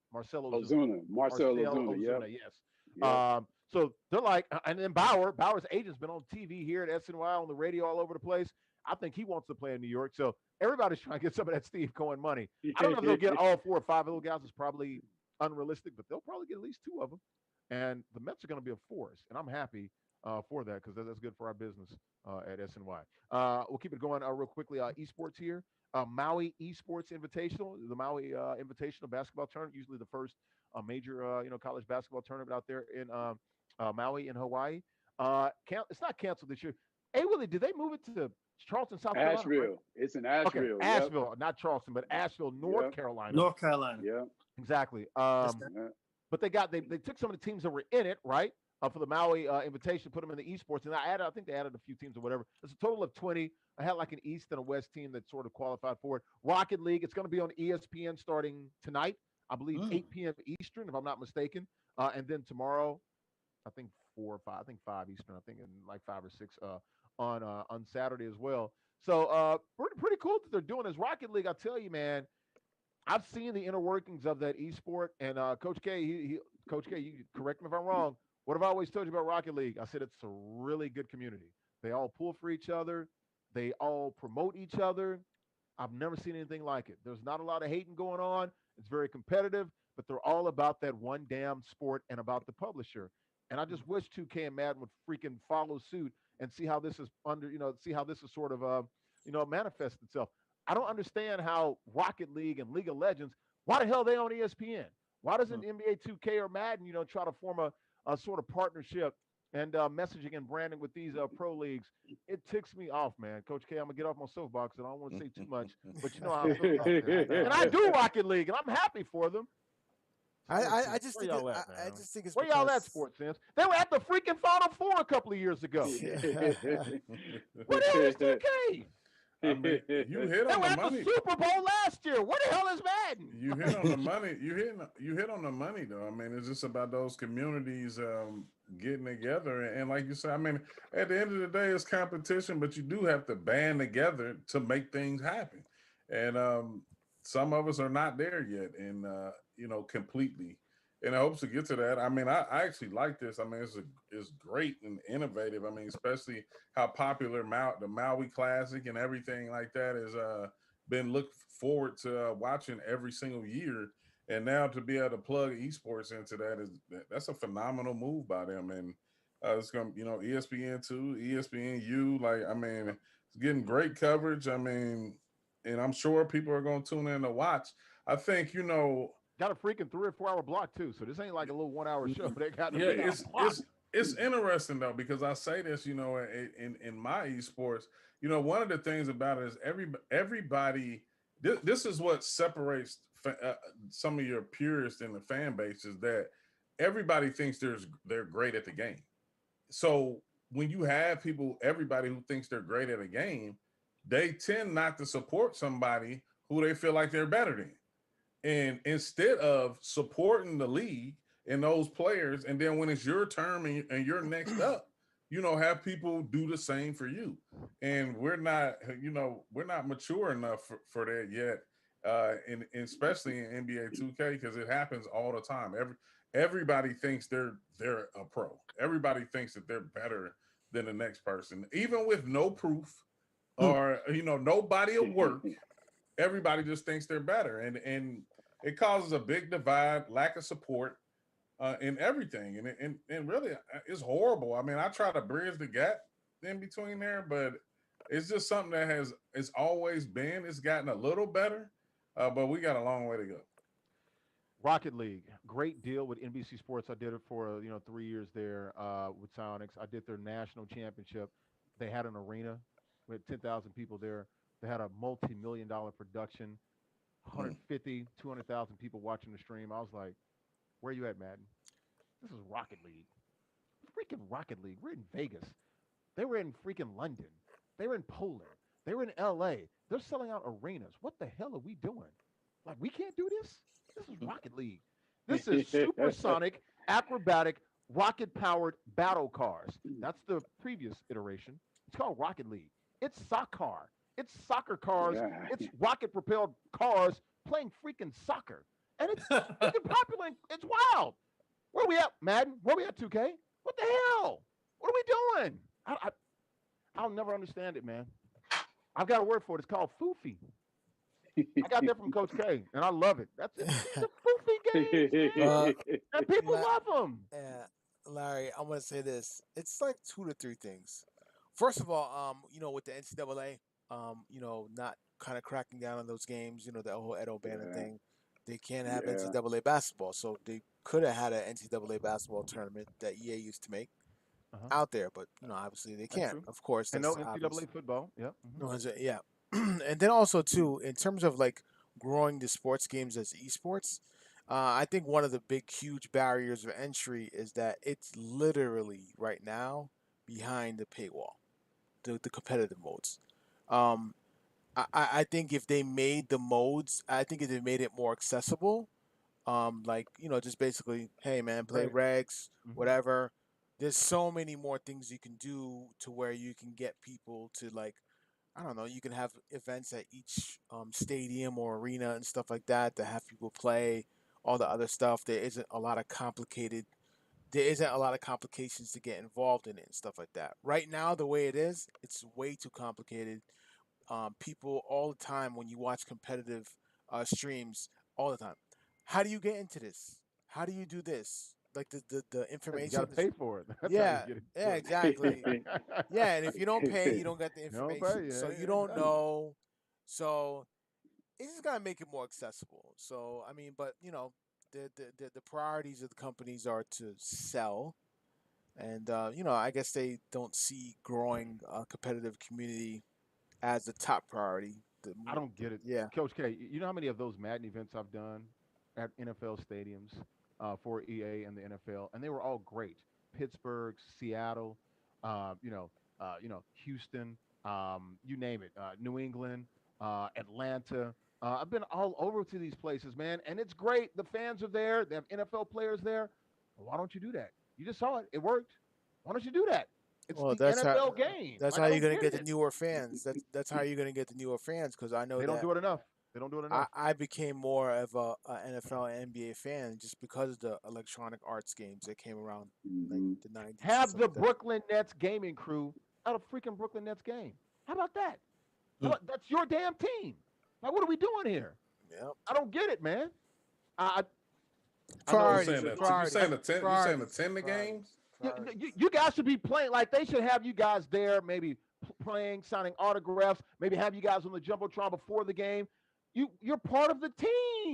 Speaker 1: Yes. Yep. So they're like, and then Bauer's agent's been on TV here at SNY, on the radio, all over the place. I think he wants to play in New York. So everybody's trying to get some of that Steve Cohen money. I don't know if they'll get all 4 or 5 little guys. It's probably unrealistic, but they'll probably get at least 2 of them. And the Mets are going to be a force, and I'm happy for that because that's good for our business at SNY. We'll keep it going real quickly. Esports here. Maui Esports Invitational, the Maui Invitational basketball tournament, usually the first major college basketball tournament out there in Maui in Hawaii. It's not canceled this year. Hey, Willie, did they move it to Charleston, South Carolina?
Speaker 3: Asheville. Right? It's in Asheville.
Speaker 1: Okay, Asheville, not Charleston, but Asheville, North Carolina.
Speaker 6: North Carolina.
Speaker 3: Yeah.
Speaker 1: Exactly. But they took some of the teams that were in it, right? For the Maui invitation, put them in the esports, and I think they added a few teams or whatever. It's a total of 20. I had like an East and a West team that sort of qualified for it. Rocket League, it's going to be on ESPN starting tonight, I believe 8 p.m. Eastern, if I'm not mistaken. And then tomorrow, I think 4 or 5, I think 5 Eastern, I think in like 5 or 6 on Saturday as well. So pretty cool that they're doing this. Rocket League, I tell you, man, I've seen the inner workings of that esport, and Coach K, Coach K, you correct me if I'm wrong. What have I always told you about Rocket League? I said it's a really good community. They all pull for each other. They all promote each other. I've never seen anything like it. There's not a lot of hating going on. It's very competitive, but they're all about that one damn sport and about the publisher. And I just wish 2K and Madden would freaking follow suit and see how this is sort of manifest itself. I don't understand how Rocket League and League of Legends, why the hell are they on ESPN? Why doesn't NBA 2K or Madden, try to form a sort of partnership and messaging and branding with these pro leagues, it ticks me off, man. Coach K, I'm gonna get off my soapbox, and I don't want to say too much, but you know how I feel about this. And I do Rocket League, and I'm happy for them.
Speaker 5: I just
Speaker 1: Where
Speaker 5: think
Speaker 1: y'all at,
Speaker 5: I
Speaker 1: man?
Speaker 5: just think it's
Speaker 1: Where y'all at,
Speaker 5: because
Speaker 1: sports fans? They were at the freaking Final Four a couple of years ago. What the hell is 2K?
Speaker 4: I mean, you hit
Speaker 1: They
Speaker 4: on
Speaker 1: were
Speaker 4: the
Speaker 1: at
Speaker 4: money.
Speaker 1: the Super Bowl last year. What the hell is Madden?
Speaker 4: You hit on the money. You hit on the money though. I mean, it's just about those communities getting together, and like you said, I mean, at the end of the day, it's competition, but you do have to band together to make things happen. And some of us are not there yet, and completely. In hopes to get to that, I mean, I actually like this. I mean, it's great and innovative. I mean, especially how popular the Maui Classic and everything like that is. Been looked forward to watching every single year, and now to be able to plug esports into that's a phenomenal move by them. And it's gonna, ESPN2, ESPNU, like I mean, it's getting great coverage. I mean, and I'm sure people are gonna tune in to watch. I think
Speaker 1: got a freaking 3 or 4 hour block too, so this ain't like a little 1 hour show. They got
Speaker 4: yeah,
Speaker 1: a block.
Speaker 4: it's interesting though, because I say this, in my esports, one of the things about it is everybody. This is what separates some of your purists in the fan base, is that everybody thinks they're great at the game. So when you have everybody who thinks they're great at a game, they tend not to support somebody who they feel like they're better than. And instead of supporting the league and those players, and then when it's your turn and you're next up, have people do the same for you. And we're not mature enough for that yet, and especially in NBA 2K, because it happens all the time. Everybody thinks they're a pro. Everybody thinks that they're better than the next person, even with no proof or no body of work. Everybody just thinks they're better, and it causes a big divide, lack of support in everything, and really it's horrible. I mean, I try to bridge the gap in between there, but it's just something that it's always been. It's gotten a little better, but we got a long way to go.
Speaker 1: Rocket League, great deal with NBC Sports. I did it for 3 years there with Sonics. I did their national championship. They had an arena with 10,000 people there. They had a multi-million-dollar production, 150, 200,000 people watching the stream. I was like, where you at, Madden? This is Rocket League. Freaking Rocket League. We're in Vegas. They were in freaking London. They were in Poland. They were in LA. They're selling out arenas. What the hell are we doing? Like, we can't do this? This is Rocket League. This is supersonic, acrobatic, rocket powered battle cars. That's the previous iteration. It's called Rocket League. It's soccer. It's soccer cars.
Speaker 3: Yeah.
Speaker 1: It's rocket propelled cars playing freaking soccer. And it's freaking popular. It's wild. Where we at, Madden? Where we at, 2K? What the hell? What are we doing? I'll never understand it, man. I've got a word for it. It's called foofy. I got that from Coach K, and I love it. That's it. These are foofy games, man. And people love them.
Speaker 5: Yeah, Larry, I'm gonna say this. It's like 2 to 3 things. First of all, with the NCAA, not kind of cracking down on those games. The whole Ed O'Bannon thing. They can't have NCAA basketball, so they could have had an NCAA basketball tournament that EA used to make out there, but obviously they can't. Of course,
Speaker 1: and
Speaker 5: that's
Speaker 1: no NCAA football. Yep.
Speaker 5: No, yeah. And then also too, in terms of like growing the sports games as esports, I think one of the big, huge barriers of entry is that it's literally right now behind the paywall, the competitive modes. Um, I think if they made the modes, I think if they made it more accessible, like just basically, hey man, play regs, whatever. There's so many more things you can do to where you can get people to like, I don't know, you can have events at each stadium or arena and stuff like that to have people play all the other stuff. There isn't a lot of complications to get involved in it and stuff like that. Right now, the way it is, it's way too complicated. People all the time, when you watch competitive streams, all the time, how do you get into this? How do you do this? Like the information.
Speaker 1: You got to pay for it. That's
Speaker 5: yeah, exactly. Yeah, and if you don't pay, you don't get the information. So you don't know. So it's just gotta make it more accessible. So I mean, but the priorities of the companies are to sell, And I guess they don't see growing a competitive community as the top priority.
Speaker 1: I don't get it.
Speaker 5: Yeah.
Speaker 1: Coach K, you know how many of those Madden events I've done at NFL stadiums for EA and the NFL, and they were all great. Pittsburgh, Seattle, uh, you know, Houston, you name it, New England, Atlanta. I've been all over to these places, man, and it's great. The fans are there. They have NFL players there. Well, why don't you do that? You just saw it. It worked. Why don't you do that? It's
Speaker 5: Well,
Speaker 1: the
Speaker 5: that's how
Speaker 1: NFL game.
Speaker 5: that's
Speaker 1: Like
Speaker 5: how
Speaker 1: I
Speaker 5: you're
Speaker 1: don't
Speaker 5: gonna
Speaker 1: get
Speaker 5: get the
Speaker 1: it.
Speaker 5: newer fans. That's how you're gonna get the newer fans because I know
Speaker 1: They don't
Speaker 5: that
Speaker 1: do it enough. They don't do it enough.
Speaker 5: I became more of a NFL and NBA fan just because of the electronic arts games that came around like
Speaker 3: Mhm.
Speaker 5: the 90s and
Speaker 1: Have
Speaker 5: stuff
Speaker 1: the
Speaker 5: like that.
Speaker 1: Brooklyn Nets gaming crew at a freaking Brooklyn Nets game. How about that? That's your damn team. Like, what are we doing here?
Speaker 5: Yep.
Speaker 1: I don't get it, man. I I know
Speaker 4: You
Speaker 1: it's,
Speaker 5: Priorities,
Speaker 4: saying
Speaker 1: it's
Speaker 4: that? You
Speaker 5: priorities,
Speaker 4: saying attend? You saying
Speaker 5: priorities,
Speaker 4: attend the
Speaker 5: priorities,
Speaker 4: games?
Speaker 5: priorities.
Speaker 1: you guys should be playing. Like, they should have you guys there, maybe playing, signing autographs, maybe have you guys on the jumbotron before the game. You're part of the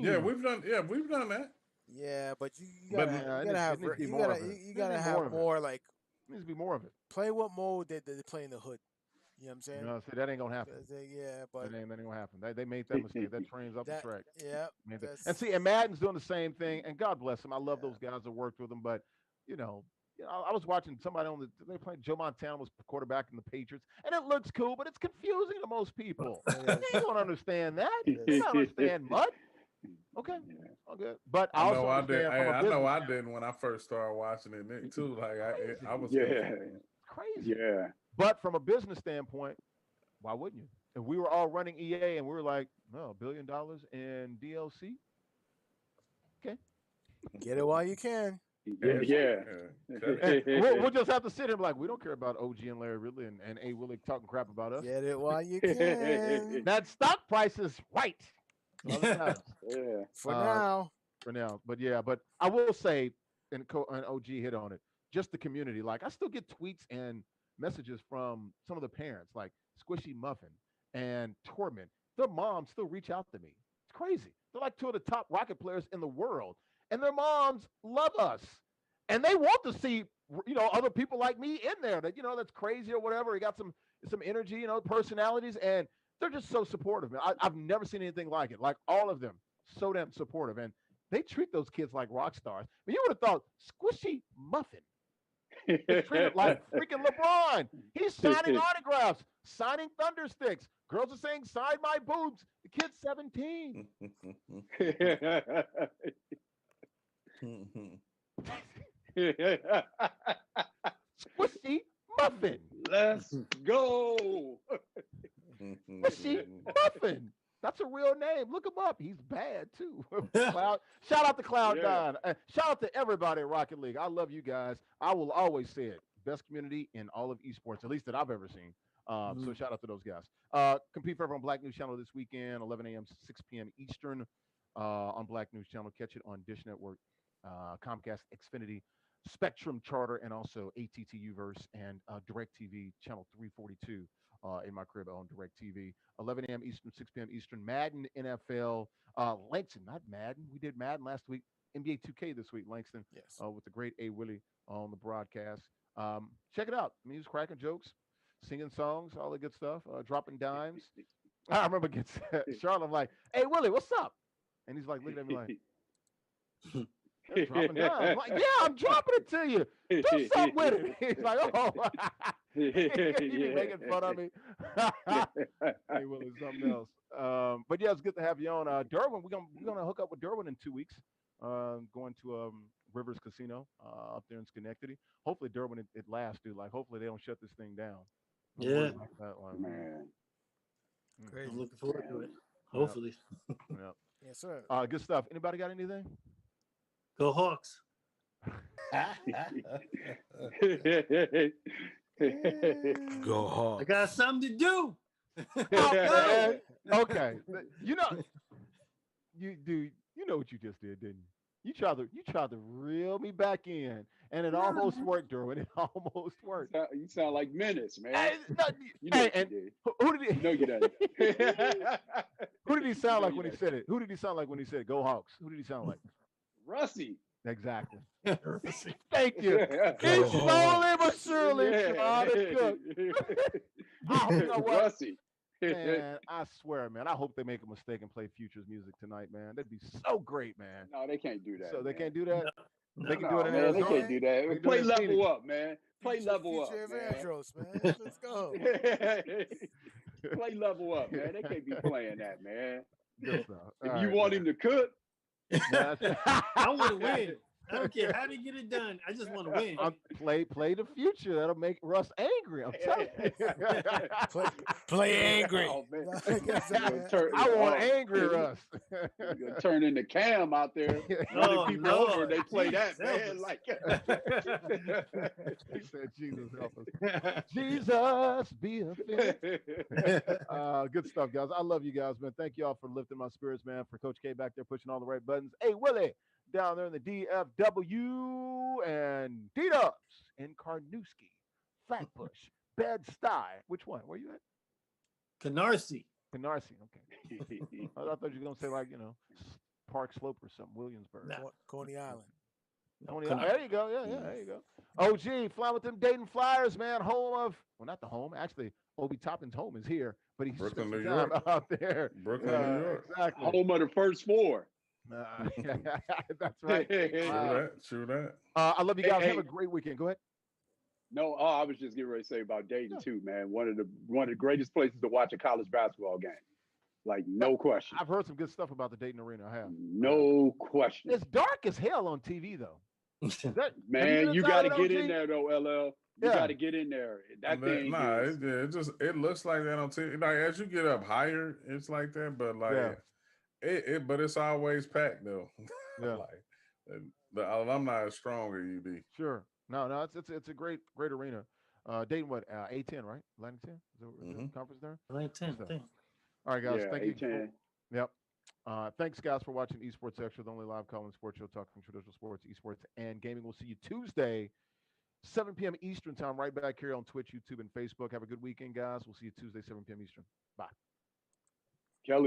Speaker 4: Yeah,
Speaker 1: team.
Speaker 4: we've done. Yeah, we've done that.
Speaker 5: Yeah, but you
Speaker 4: But
Speaker 5: gotta
Speaker 1: Yeah,
Speaker 5: you gotta
Speaker 1: it
Speaker 5: have
Speaker 1: needs to be
Speaker 5: you
Speaker 1: more
Speaker 5: gotta
Speaker 1: of
Speaker 5: you,
Speaker 1: it.
Speaker 5: you
Speaker 1: It needs to
Speaker 5: gotta
Speaker 1: be
Speaker 5: have
Speaker 1: more of it.
Speaker 5: more like
Speaker 1: It needs to be more of it.
Speaker 5: play what mode they play in the hood. You know what I'm
Speaker 1: You
Speaker 5: saying?
Speaker 1: know, see, that ain't gonna happen.
Speaker 5: 'Cause yeah, but
Speaker 1: That ain't gonna happen. They made that mistake. That train's off the
Speaker 5: that
Speaker 1: track.
Speaker 5: yeah,
Speaker 1: And
Speaker 5: that's
Speaker 1: see, and Madden's doing the same thing. And God bless him. I love
Speaker 5: yeah.
Speaker 1: those guys that worked with him. But you know, I was watching somebody on the they playing Joe Montana was quarterback in the Patriots, and it looks cool, but it's confusing to most people.
Speaker 5: It
Speaker 1: They
Speaker 5: is.
Speaker 1: ain't gonna understand that.
Speaker 5: It
Speaker 1: They
Speaker 5: is.
Speaker 1: not understand much. Okay,
Speaker 3: Yeah.
Speaker 1: all good. But I
Speaker 4: I know
Speaker 1: also
Speaker 4: I did.
Speaker 1: understand from
Speaker 4: Hey,
Speaker 1: a
Speaker 4: I know
Speaker 1: business
Speaker 4: I
Speaker 1: standpoint,
Speaker 4: didn't when I first started watching it too. Like I
Speaker 1: crazy,
Speaker 4: was
Speaker 3: Yeah.
Speaker 4: confused.
Speaker 1: crazy.
Speaker 3: Yeah.
Speaker 1: But from a business standpoint, why wouldn't you? If we were all running EA and we were like, no, $1 billion in DLC, okay.
Speaker 5: Get it while you can.
Speaker 3: Yeah.
Speaker 4: Cash it.
Speaker 3: Yeah.
Speaker 4: Yeah, cut it.
Speaker 1: And we'll just have to sit here and be like, we don't care about OG and Larry Ridley and A. Willie talking crap about us.
Speaker 5: Get it while you can.
Speaker 1: That stock price is right. All that matters
Speaker 3: Yeah.
Speaker 5: For now.
Speaker 1: for now. But yeah, but I will say, and OG hit on it, just the community. Like, I still get tweets and messages from some of the parents, like Squishy Muffin and Torment. Their moms still reach out to me. It's crazy. They're like two of the top rocket players in the world, and their moms love us, and they want to see other people like me in there that that's crazy or whatever. You got some energy, personalities, and they're just so supportive. Man. I've never seen anything like it. Like, all of them, so damn supportive, and they treat those kids like rock stars. I mean, you would have thought Squishy Muffin is treated like freaking LeBron. He's signing autographs, signing thunder sticks. Girls are saying, "Sign my boobs." The kid's 17. Squishy Muffin.
Speaker 3: Let's go.
Speaker 1: Squishy Muffin. That's a real name. Look him up. He's bad too. Cloud. Shout out to Cloud
Speaker 3: Yeah.
Speaker 1: Nine. Shout out to everybody at Rocket League. I love you guys. I will always say it. Best community in all of esports, at least that I've ever seen. So shout out to those guys. Compete forever on Black News Channel this weekend, 11 a.m. 6 p.m. Eastern on Black News Channel. Catch it on Dish Network, Comcast, Xfinity, Spectrum Charter, and also ATT Uverse and DirecTV Channel 342 in my crib on DirecTV. 11 a.m. Eastern, 6 p.m. Eastern. Madden NFL. Langston, not Madden. We did Madden last week. NBA 2K this week, Langston,
Speaker 5: Yes.
Speaker 1: with the great A. Willie on the broadcast. Check it out. I mean, he was cracking jokes, singing songs, all the good stuff, dropping dimes. I remember against Charlotte, I'm like, "Hey, Willie, what's up?" And he's like looking at me like, dropping dimes. I'm like, "Yeah, I'm dropping it to you. Do something with it." He's like, "Oh." He be making fun of me. Hey, Willie, something else. But yeah, it's good to have you on. Derwin, we're gonna hook up with Derwin in 2 weeks. Going to Rivers Casino up there in Schenectady. Hopefully, Derwin, it lasts, dude. Like, hopefully they don't shut this thing down. I'm
Speaker 6: Yeah.
Speaker 1: worried about that one.
Speaker 3: Man.
Speaker 5: Crazy.
Speaker 6: I'm looking forward to it. Hopefully.
Speaker 1: Yeah.
Speaker 5: Yes, sir.
Speaker 1: Good stuff. Anybody got anything?
Speaker 6: Go Hawks.
Speaker 5: Go
Speaker 6: I
Speaker 5: Hawks.
Speaker 6: got something to do.
Speaker 1: Okay. Okay. You know what you just did, didn't you? You tried to reel me back in, and it almost worked, Derwin. It almost worked.
Speaker 3: You sound like Menace, man.
Speaker 1: Hey, no,
Speaker 3: You know
Speaker 1: hey,
Speaker 3: what you
Speaker 1: and
Speaker 3: did.
Speaker 1: who did he?
Speaker 3: You know you done.
Speaker 1: Who did he sound
Speaker 3: know
Speaker 1: like
Speaker 3: you
Speaker 1: when he
Speaker 3: done.
Speaker 1: said it? Who did he sound like when he said "Go Hawks"? Who did he sound like?
Speaker 3: Rusty.
Speaker 1: Exactly. Thank you. It's slowly but surely trying to cook. You know what?
Speaker 3: Rusty.
Speaker 1: Man, I swear, man. I hope they make a mistake and play Future's music tonight, man. That'd be so great, man.
Speaker 3: No, they can't do that.
Speaker 1: So they
Speaker 3: man.
Speaker 1: can't do that.
Speaker 6: No,
Speaker 1: They can do it in
Speaker 3: man,
Speaker 1: Arizona.
Speaker 3: they can't do that.
Speaker 1: They can do
Speaker 3: Play
Speaker 1: it in
Speaker 3: level
Speaker 1: Phoenix.
Speaker 3: up, man. Play level up,
Speaker 5: Future
Speaker 3: man.
Speaker 5: Evandros, man. Let's go.
Speaker 3: Play level up, man. They can't be playing that, man.
Speaker 1: Good stuff.
Speaker 3: If
Speaker 1: All
Speaker 3: you
Speaker 1: right,
Speaker 3: want
Speaker 1: man.
Speaker 3: him to cook,
Speaker 6: I want to win. I don't care how they get it done. I just want to win.
Speaker 1: Play the Future. That'll make Russ angry. I'm telling you.
Speaker 5: Play angry.
Speaker 3: Oh, man.
Speaker 1: I want angry Russ.
Speaker 3: You're gonna turn into Cam out there.
Speaker 6: Oh,
Speaker 3: Running people
Speaker 6: Lord.
Speaker 3: over, they play that,
Speaker 6: Jesus, help
Speaker 3: man.
Speaker 6: us.
Speaker 3: Like
Speaker 1: He said, Jesus help us. Jesus be a friend. Good stuff, guys. I love you guys, man. Thank y'all for lifting my spirits, man. For Coach K back there pushing all the right buttons. Hey, Willie, down there in the DFW, and D-Dubs in Carnoustie, Flatbush, Bed-Stuy. Which one? Where you at?
Speaker 6: Canarsie.
Speaker 1: Canarsie. Okay. I thought you were gonna say like Park Slope or something. Williamsburg.
Speaker 6: Nah.
Speaker 5: Coney Island.
Speaker 1: There you go. Yeah, there you go. OG, flying with them Dayton Flyers, man. Home of, well, not the home. Actually, Obi Toppin's home is here, but he's
Speaker 4: Brooklyn,
Speaker 1: spent
Speaker 4: New
Speaker 1: some time
Speaker 4: York.
Speaker 1: out there.
Speaker 4: Brooklyn, New York.
Speaker 1: Exactly.
Speaker 3: home of the first four.
Speaker 1: That's right.
Speaker 4: True that.
Speaker 1: I love you guys.
Speaker 3: Hey,
Speaker 1: Have a great weekend. Go ahead.
Speaker 3: No, I was just getting ready to say about Dayton too, man. One of the greatest places to watch a college basketball game. Like, no question.
Speaker 1: I've heard some good stuff about the Dayton Arena. I have.
Speaker 3: No question.
Speaker 1: It's dark as hell on TV, though.
Speaker 3: Man, you got to get in
Speaker 1: OG?
Speaker 3: there, though, LL. You got to get in there. That thing is...
Speaker 4: it looks like that on TV. Like, as you get up higher, it's like that, but like but it's always packed though.
Speaker 1: Yeah.
Speaker 4: Like the alumni is stronger, UD.
Speaker 1: Sure. No, it's a great arena. Dayton, what? A10, right? Atlantic 10? Is the conference there?
Speaker 6: Atlantic 10, I think.
Speaker 1: All right, guys.
Speaker 3: Yeah,
Speaker 1: Thank you.
Speaker 3: A10.
Speaker 1: Yep. Thanks, guys, for watching Esports Extra, the only live call-in sports show talking traditional sports, esports, and gaming. We'll see you Tuesday, 7 p.m. Eastern time, right back here on Twitch, YouTube, and Facebook. Have a good weekend, guys. We'll see you Tuesday, 7 p.m. Eastern. Bye.
Speaker 3: Kelly.